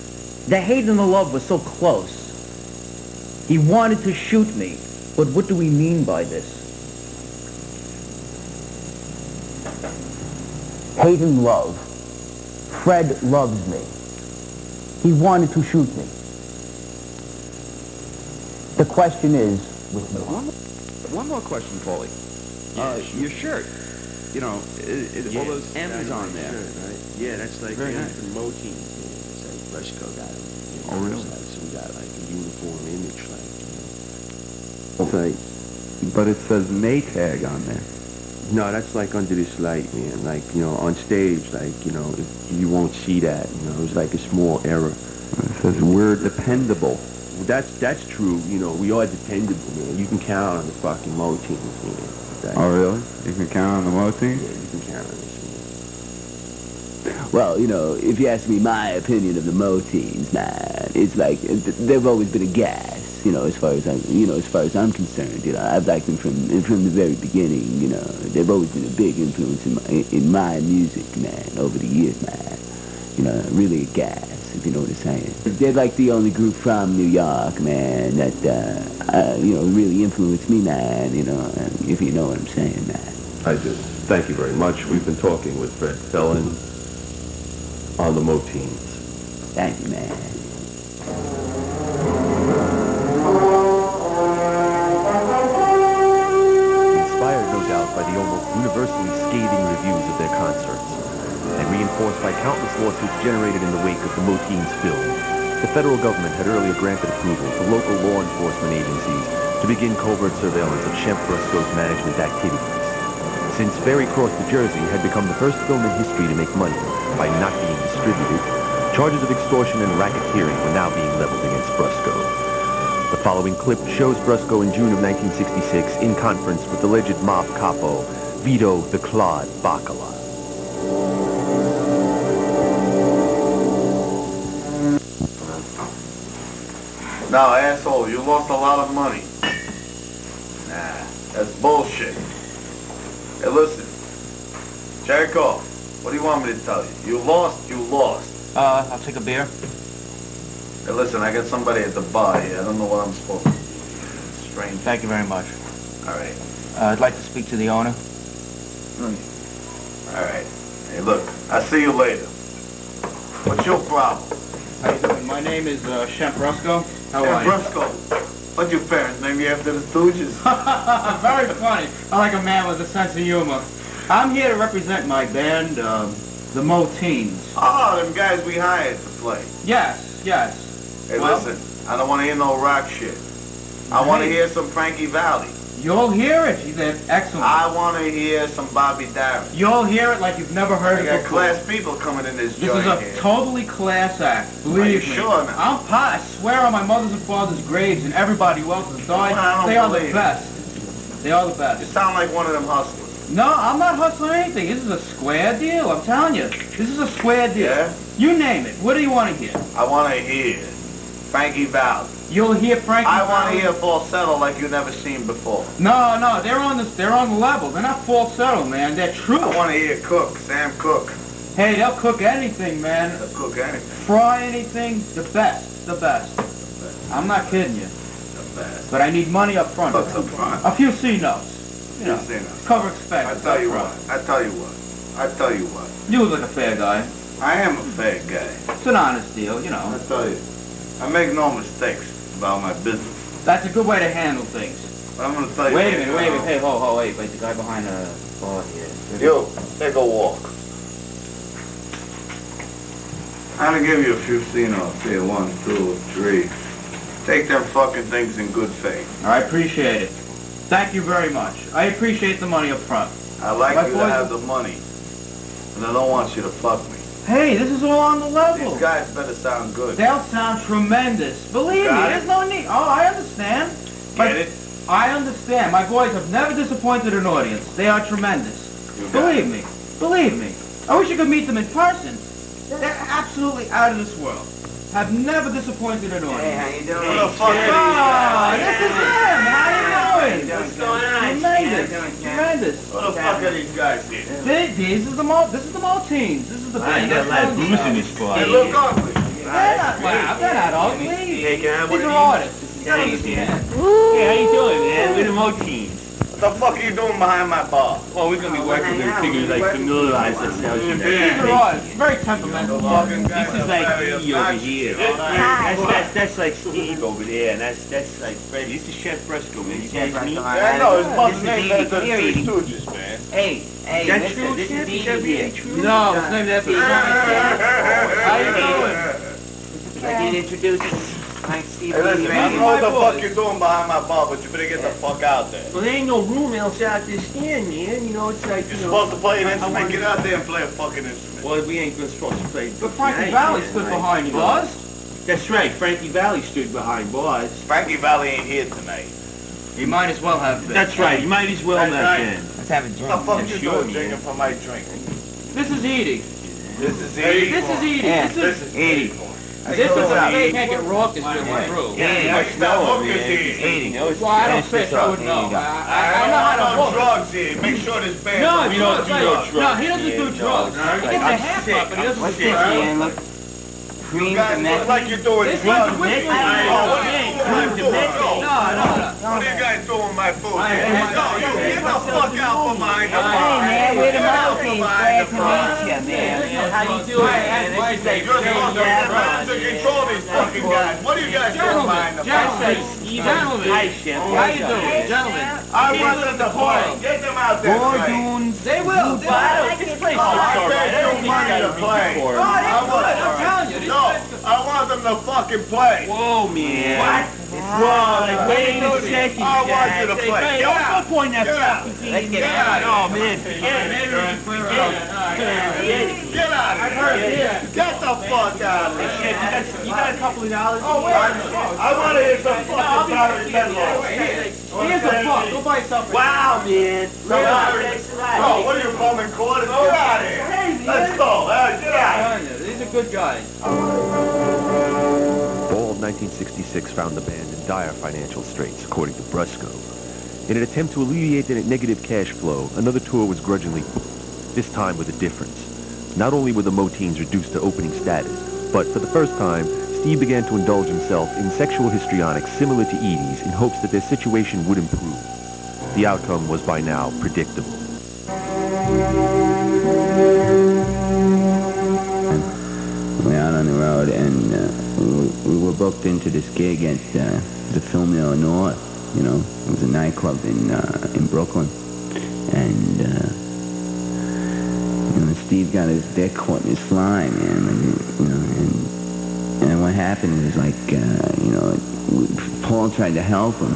The hate and the love were so close. He wanted to shoot me. But what do we mean by this? Hate and love. Fred loves me. He wanted to shoot me. The question is, with me. One more question, Paulie. Your shirt. You know, all those M's on there. Shirt, right? Yeah, that's like Very nice. the Moteens. It's like Bresco got it. You know, Oh, really? So we got like a uniform image, like, you know. It's like, but it says Maytag on there. No, that's like under this light, man. Like, you know, on stage, like, you know, you won't see that. You know, it's like a small error. It says we're dependable. Well, that's true. You know, we are dependable, man. You can count on the fucking Moteens, man. That, Oh, really? You can count on the Moteens? Yeah, you can count on this, Well, you know, if you ask me my opinion of the Moteens, man, it's like they've always been a gas. You know, as far as I'm concerned, you know, I've liked them from the very beginning. You know, they've always been a big influence in my music, man, over the years, man. You know, really a gas, if you know what I'm saying. They're like the only group from New York, man, that you know, really influenced me, man. You know, if you know what I'm saying, man. I do. Thank you very much. We've been talking with Fred Felon on the Moteens. Thank you, man. Inspired, no doubt, by the almost universally scathing reviews of their concerts, and reinforced by countless lawsuits generated in the wake of the Moteens film, the federal government had earlier granted approval to local law enforcement agencies to begin covert surveillance of Shemp Bresco's management activities. Since Ferry Cross, New Jersey had become the first film in history to make money by not being distributed, charges of extortion and racketeering were now being leveled against Bresco. The following clip shows Bresco in June of 1966 in conference with alleged mob capo Vito the Claude Bacala. No, asshole, you lost a lot of money. Nah, that's bullshit. Hey, listen. Jericho, what do you want me to tell you? You lost, you lost. I'll take a beer. Hey, listen, I got somebody at the bar here. I don't know what I'm supposed to do. It's strange. Thank you very much. All right. I'd like to speak to the owner. All right. Hey, look, I'll see you later. What's your problem? How you doing? My name is Shemp Brusco. How are you? Brusco. What's your parents name you after the Stooges? Very funny. I like a man with a sense of humor. I'm here to represent my band, the Moteens. Oh, them guys we hired to play. Yes, yes. Hey, Well, listen, I don't want to hear no rock shit. I want to hear some Frankie Valli. You'll hear it. They're excellent. I want to hear some Bobby Darin. You'll hear it like you've never heard I it got before. class people coming in this This joint is a here. totally class act. Believe Are you me. sure now? I'm I swear on my mother's and father's graves and everybody who else has died. Well, I don't They are the believe it. best. They are the You best. sound like one of them hustlers. No, I'm not hustling anything. This is a square deal. I'm telling you. This is a square deal. Yeah? You name it. What do you want to hear? I want to hear Frankie Valli. You'll hear Frankie. I want to Valli. hear falsetto like you've never seen before. No, no, they're on the level. They're not falsetto, man. They're true. I want to hear Cook, Sam Cook. Hey, they'll cook anything, man. They'll cook anything. Fry anything. The best. The best. I'm not kidding you. The best. But I need money up front. What's up front? A few C notes. You know, Few C notes. cover expenses. I tell you up what. front. I tell you what. I tell you what. You look like a fair guy. I am a fair guy. It's an honest deal, you I know. tell you. I make no mistakes about my business. That's a good way to handle things. But I'm going to tell you. Wait a minute, wait a minute. Hey, wait. Wait, the guy behind the bar here. You, take a walk. I'm going to give you a few C notes here. 1, 2, 3. Take them fucking things in good faith. I appreciate it. Thank you very much. I appreciate the money up front. I like My you to boys- have the money. And I don't want you to fuck me. Hey, this is all on the level. These guys better sound good. They'll sound tremendous. Believe me, Got it? there's no need. Oh, I understand. Get it? I understand. My boys have never disappointed an audience. They are tremendous. You got Believe me. Believe me. I wish you could meet them in person. They're absolutely out of this world. Have never disappointed an audience. Hey, how you doing? What the fuck Oh, are this is him. How you doing? What's going on? Tremendous. Tremendous. What the fuck are these guys here? This is the Moteens. This is the band. got a lot of booze in this bar. They look ugly. They're not loud. They're not ugly. Hey, can I have one These of are these? artists. You gotta understand. Hey, how you doing, man? We're the Moteens. What the fuck are you doing behind my bar? Well, we're gonna be working with figures like familiarize ourselves with These that. are artists. Very temperamental. This is like Edie over here. That's like Steve over there, and that's like Freddie. This is Chef Fresco, man. You guys meet? Yeah, I know. His mother's This is name Edie. is the Come here, Three Edie. Stooges, man. Hey, That listen, true, this Chef? is Is that Edie really here. true? No, it's named after How you doing? I'd like you to introduce Frank Steve. Hey, listen, I don't know what the fuck you're doing behind my bar, but you better get the fuck out there. Well, there ain't no room else out this stand, man. You know, it's like, You're you know. supposed to play an I instrument. wanna- Get out there and play a fucking instrument. Well, we ain't supposed to play. But Frankie Valli stood behind you, boss. That's right. Frankie Valli stood behind bars. Frankie Valli ain't here tonight. He might as well have been. That's right. You might as well That's not right. then. Let's have a drink. What the fuck you Sure, doing drinking for my drink? This is Edie. This is Edie. This is Edie. Yeah. This is Edie. This is a they can't get raucous with my crew. Yeah, What's that look is here? Well, I don't fish. I wouldn't know. I know how to no hook. drugs here. Make sure this band. No, we don't do no drugs. No, he doesn't do Yeah, drugs. no, He gets a half up, but he doesn't What's do this, drugs. Ian? Look, You cream guys look domestic. like you're doing This drugs. is whiskey. Oh, what are you doing with my food? No. What are you guys doing with my food? I- No, you get the fuck out from behind the bar. Hey, man, we're the Get out from Moteens. behind Glad the to bar. meet you, man. How you doing, man? This is like You're supposed to get around to control these fucking guys. What are you guys doing behind the bar? Gentlemen. Hi, Chef. How you doing, gentlemen? I want them to play. Get them out there to play. They will. They will. This place Oh, looks I alright. paid you money to play. Oh, they're good. I'm telling you. No, I want them to fucking play. Whoa, man. What? Whoa, like, wait a second, I want you to play. Hey, Get don't out. point that Get out. fucking Let's get Get out. Oh, man, forget it. Get out of here. Get the fuck out of here. You got a couple of dollars? Oh, wait. I want to hear some fucking Barry Manilow. Here's a buck. Go buy something. Wow, man. No, what are you bumming quarters? Get out of here. Let's go. Get out. These are good guys. Fall of 1966 found the band in dire financial straits, according to Brusco. In an attempt to alleviate the negative cash flow, another tour was grudgingly booked, this time with a difference. Not only were the Moteens reduced to opening status, but for the first time, Steve began to indulge himself in sexual histrionics similar to Edie's in hopes that their situation would improve. The outcome was by now predictable. We're out on the road, and we were booked into this gig at the Film Illinois. You know, it was a nightclub in Brooklyn, and you know, Steve got his dick caught in his fly, man. Like, you know, and what happened was like, you know, Paul tried to help him,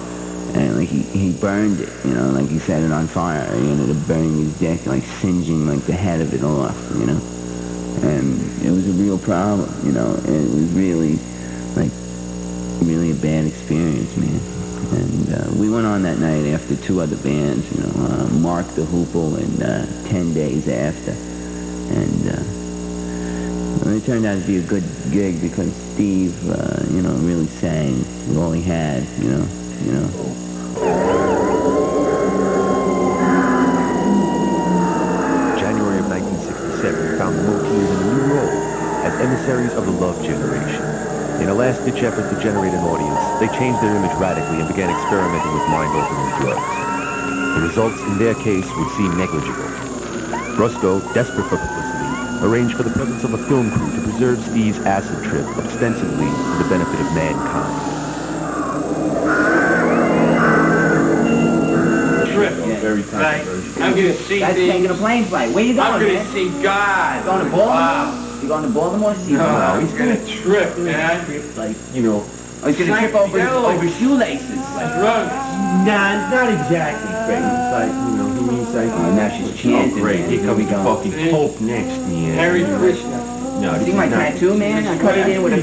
and like he burned it. You know, like he set it on fire. He ended up burning his dick, like singeing like the head of it off. You know. And it was a real problem, you know, and it was really, like, really a bad experience, man. And we went on that night after two other bands, you know, Mark the Hoople and 10 Days After. And it turned out to be a good gig because Steve, you know, really sang with all he had, you know. January of 1967 found the Moteens in a new role as emissaries of the love generation. In a last-ditch effort to generate an audience, they changed their image radically and began experimenting with mind-altering drugs. The results in their case would seem negligible. Brusco, desperate for publicity, arranged for the presence of a film crew to preserve Steve's acid trip, ostensibly for the benefit of mankind. Very controversial. I'm going to see That's things. taking a plane flight. Where you going, I'm going man? to see God. Going to Baltimore? Wow. You going to Baltimore? See No, God? he's going to trip, man. Like, You know, oh, he's going to trip over shoelaces. Like, Drugs. nah, not exactly, Fred. It's like, you know, he means like, oh, now she's chanting, great, man. here comes the Here we fucking go. Pope next, man. Harry You know. Krishna. No, this See is my not- tattoo, man? I cut it in with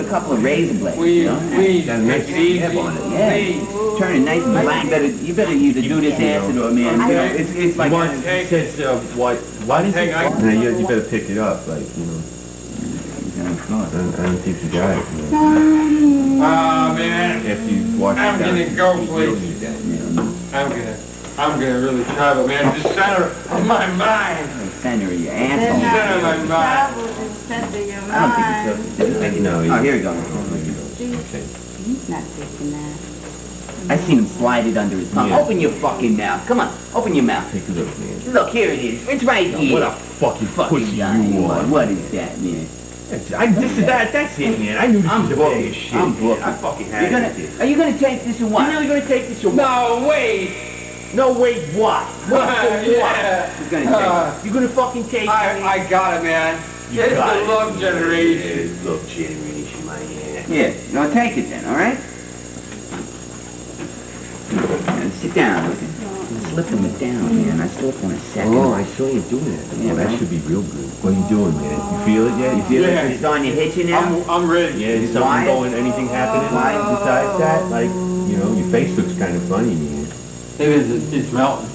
a couple of razor blades. Please, you know? please, Got a nice take it easy. tab on it. Yeah. Please. Turn it nice and black. You better either do this acid or, man, you know, it's like... He says, why does Hey, I- Now, you better pick it up, like, you know. I don't think you got it, man. Oh, man. After you watch I'm it down, going to go, you don't please. need that. I'm gonna really travel, man. The center of my mind. Center of your The asshole. center of my mind. Travel in the center of your I don't think mind. it's so. No, Oh, here we go. He's not taking that. I seen him slide it under his tongue. Yeah. Open your fucking mouth. Come on, open your mouth. Take a look, man. Look, here it is. It's right here. What a fucking pussy guy you are. What is that, man? That's it, man. I knew this was a bag of shit. I'm man. booked. I fucking You're had gonna, it. are you gonna take this or what? You really gonna take this or what? No, wait. No, wait, what? What for what? Yeah. He's gonna take it. You gonna fucking take it? I got it, man. You It's got the it. love generation. Yeah, love generation, my ass. Yeah, no, take it then, all right? Now, sit down. Look. Slipping it down, man. I slipped on a second. Oh, I saw you doing that. Yeah, Oh, that right. should be real good. What are you doing, man? You feel it yet? You feel Yeah. it? It's on your hitch now? I'm ready. Yeah, is Why? something going, anything happening Why? besides that? Like, you know, your face looks kind of funny, man. It is. It's melting.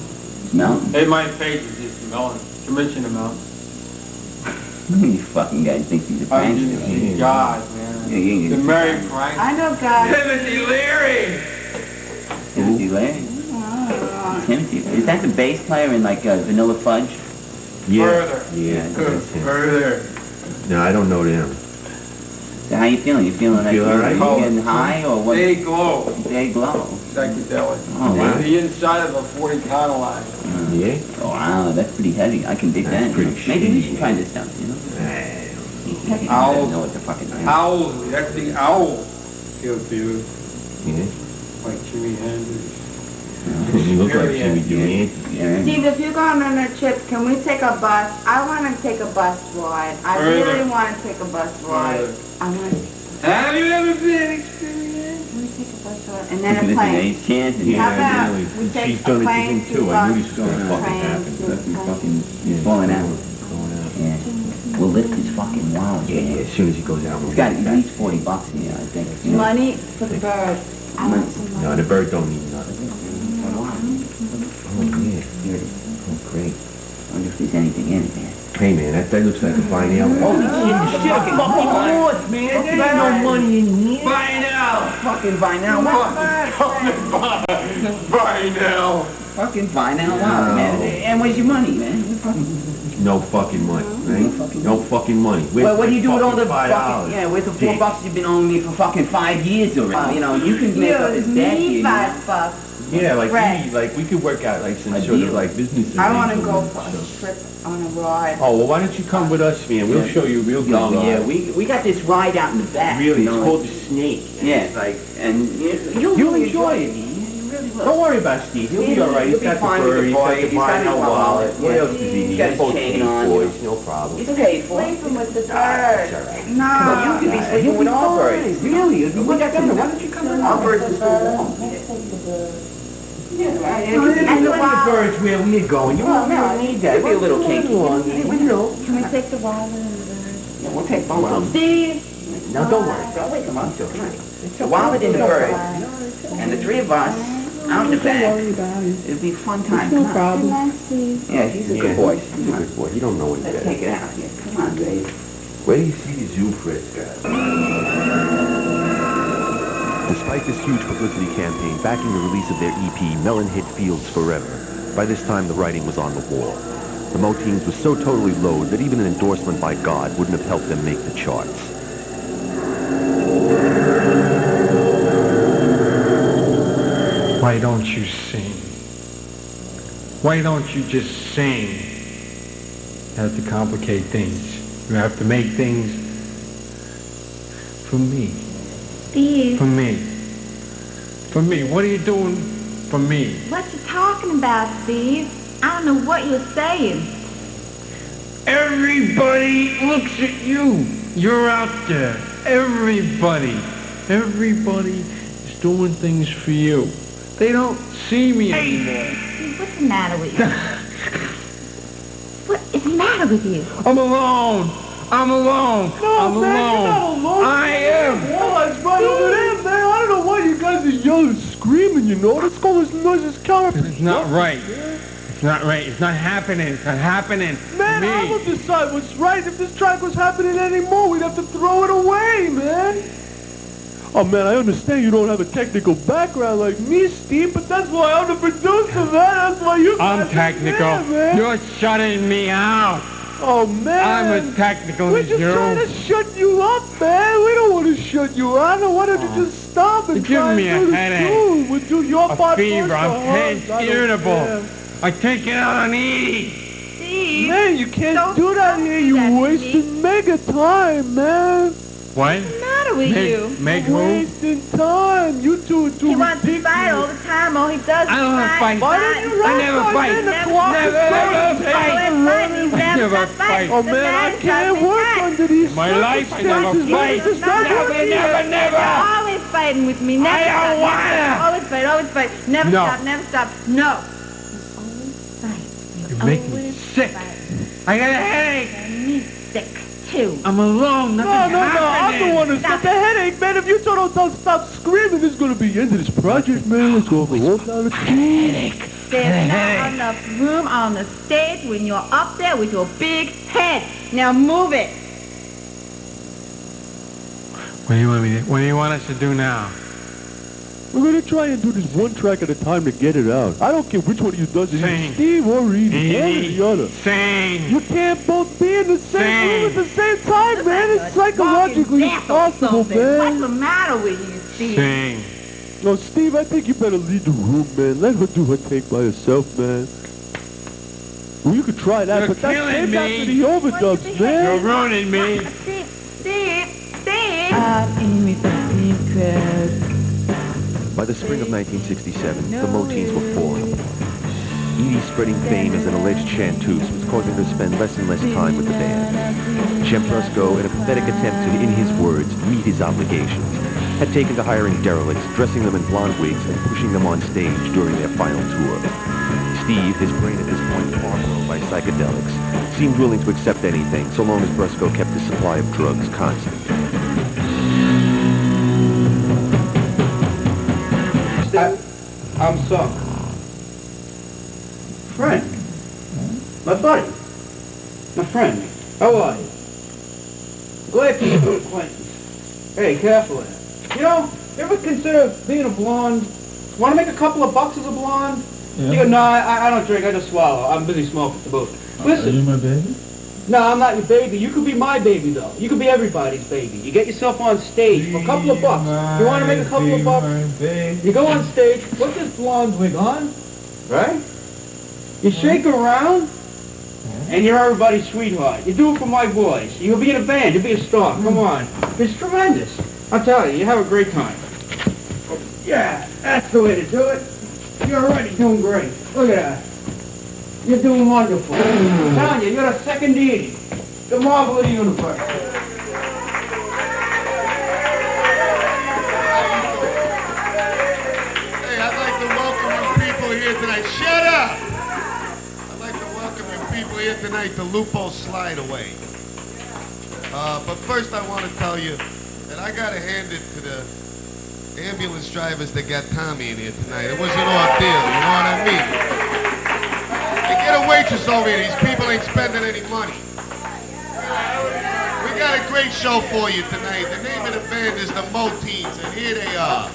Mountain? Hey, my face is just melting. Commission amount. You fucking guy thinks he's a I'm prankster. just see God, man. Yeah, you The ain't Mary gonna Frank. I know God. Timothy Leary. Timothy Larry? Timothy. Is that the bass player in like Vanilla Fudge? Further. Yeah, that's him. Further. No, I don't know them. So how you feeling? You feeling like Feel all right? you getting high or what? Day glow. Day glow. Psychedelic. Oh, wow. The inside of a 40 pound line. Yeah? Oh, wow, that's pretty heavy. I can dig That's that. pretty Maybe we shitty, should try this out, you know? I Owl. don't know what the fuck it's doing. Owl. That's the owl. Feel good. Yeah? Like Jimi Hendrix. You look like Jimmy Durant. Yeah. Steve, if you're going on a trip, can we take a bus? I want to take a bus ride. I really want to take a bus ride. I want to. Have you ever been experienced? Can we take a bus ride? And then Look a at plane. this chanting. How about really. we take She's a done it to plane him too. I knew this was going to bus, fucking train, happen. to He's plane. fucking, he's falling out. Yeah. We'll lift his fucking wallet. Yeah, as soon as he goes out, we'll He's got get at it least $40 in here, I think. You know? Money for the bird. I want some money. No, the bird don't need nothing. Oh, Oh, yeah. here it is. Oh, great. I wonder if there's anything in it there. Hey man, that looks like a vinyl. Holy shit, the fucking lost, man. There ain't no money in here. Vinyl! Fucking vinyl. Vinyl! Fucking vinyl, wow, man. And where's your money, man? No fucking money, right? No fucking money. Well, what do you do with all the $5? fucking, yeah, where's the $4 you've been owing me for fucking 5 years already? You know, you can make up this debt here. $5. Yeah, like Right. we could work out like some A sort deal. of like business. I want to arrangement go and for a stuff. trip on a ride. Oh, well, why don't you come with us, man? We'll show you a real good Oh, ride. yeah, we got this ride out in the back. Really, you it's know, called the Snake. And Yeah, it's like, and you'll really enjoy enjoy it. You really will. don't worry about Steve. He'll be all right. He'll He's be got the fine with bird. the He's got boy. the He's got his vinyl wallet. What yeah. else does he need? He's got his both chain paid on, for you it, no problem. It's paid for. Sleeping with the bird. Well, No. you could be sleeping with our birds. Really? We got some. Why don't you come in? Our birds are still warm. Yeah, right. And the wild. Birds where we're going. You Well, don't no, really need that. it'd be a little kinky. Can we take the wild and the bird? Yeah, we'll take both of them. Steve. No, don't worry. I'll wake them up. Come on. The wallet and the bird. And the three of us out in the back. It'll be a fun time. No Come on. problem. Yeah, he's a good boy. He's a good boy. He don't know any Let's better. take it out here. Come on, babe. Where do you see these zoo Fritz guys? Despite this huge publicity campaign backing the release of their EP, Melon hit Fields forever. By this time, the writing was on the wall. The Moteens was so totally loathed that even an endorsement by God wouldn't have helped them make the charts. Why don't you sing? Why don't you just sing? You have to complicate things. You have to make things for me. Steve. For me. For me. What are you doing for me? What you talking about, Steve? I don't know what you're saying. Everybody looks at you. You're out there. Everybody. Everybody is doing things for you. They don't see me anymore. Steve, what's the matter with you? What is the matter with you? I'm alone. I'm alone. No, I'm man, alone. you're not alone. I am. Well, it's right over there, man. I don't know why you guys are yelling and screaming, you know. Let's go as noise as carpet. It's not right. It's not right. It's not happening. It's not happening. Man, Me. I will decide what's right. If this track was happening anymore, we'd have to throw it away, man. Oh, man, I understand you don't have a technical background like me, Steve, but that's why I'm the producer, man. That's why you guys I'm technical. are there, man. You're shutting me out. Oh, man. I'm as technical We're as just you. trying to shut you up, man. We don't want to shut you out. Why don't you just stop and You're giving try me and a do the headache. tune? We'll do your A part fever. first, I'm ours. tense, I don't irritable. care. I take it out on Edie. Steve. Man, you can't don't do that here. that You to wasting mega time, man. What? What's the matter with you? Meg who? Wasting time. You two are too He wants to fight all ridiculous. the time. All he does is I don't want to fight. Why don't you I run never by fight. 10 o'clock? Never, and never go to fight. bed? Never fight. Oh, man, I can't work under these My life, I never circumstances. fight. This is not Never, working. never. You're always fighting with me. Never I don't stop. wanna. Always fight. Always fight. Never No. stop. Never stop. No. Always fight. You make me Always sick. fight. I got a headache. And me sick too. I'm alone. No, Nothing's I'm happening. the one who's got the headache, man. If you two don't stop screaming, this is going to be the end of this project, man. Let's go roll down the street. There's not enough room on the stage when you're up there with your big head. Now move it. What do you want us to do now? We're going to try and do this one track at a time to get it out. I don't care which one of you does it, Sing. either Steve or Edie, one or the other. Sing. You can't both be in the same room at the same time, man. It's Fucking psychologically death or impossible, something. What's man. the matter with you, Steve? Sing. No, Steve, I think you better leave the room, man. Let her do her take by herself, man. Well, you could try that, You're but that's killing came back me. to the overdubs, You're man. ruining me. Steve. I'm in with the secret. By the spring of 1967, the Moteens were falling apart. Edie's spreading fame as an alleged chanteuse was causing her to spend less and less time with the band. Chemprusco, in a pathetic attempt to, in his words, meet his obligations, had taken to hiring derelicts, dressing them in blonde wigs, and pushing them on stage during their final tour. Steve, his brain at this point farmed by psychedelics, seemed willing to accept anything so long as Brusco kept his supply of drugs constant. I'm son. Frank. My buddy. My friend, how are you? Glad to meet your acquaintance. Hey, careful there. You know, you ever consider being a blonde? Want to make a couple of bucks as a blonde? Yeah. You go, no, I don't drink, I just swallow. I'm busy smoking the booth. Listen. Are you my baby? No, I'm not your baby. You could be my baby, though. You could be everybody's baby. You get yourself on stage for a couple of bucks. You want to make a couple of bucks? You go on stage, put this blonde wig on, right? You shake around, and you're everybody's sweetheart. You do it for my boys. You'll be in a band. You'll be a star. Come on. It's tremendous. I'll tell you, you have a great time. Yeah, that's the way to do it. You're already doing great. Look at that. You're doing wonderful. I'm telling you, you're the second deity. The marvel of the universe. Hey, I'd like to welcome you people here tonight. Shut up! I'd like to welcome you people here tonight to Lupo Slide Away. But first I want to tell you that I got to hand it to the ambulance drivers that got Tommy in here tonight. It was an ordeal, you know what I mean? Hey, get a waitress over here. These people ain't spending any money. We got a great show for you tonight. The name of the band is the Moteens, and here they are.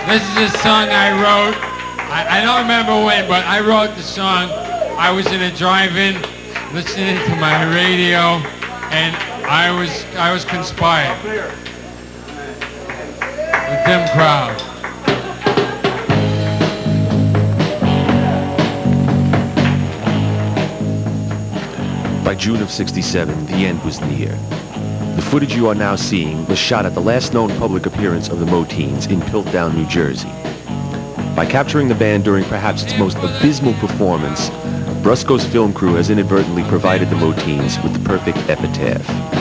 This is a song I wrote. I don't remember when, but I wrote the song. I was in a drive-in listening to my radio, and I was conspired. The dim crowd. By June of '67, the end was near. The footage you are now seeing was shot at the last known public appearance of the Moteens in Piltdown, New Jersey. By capturing the band during perhaps its most abysmal performance, Brusco's film crew has inadvertently provided the Moteens with the perfect epitaph.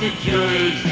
fictitious.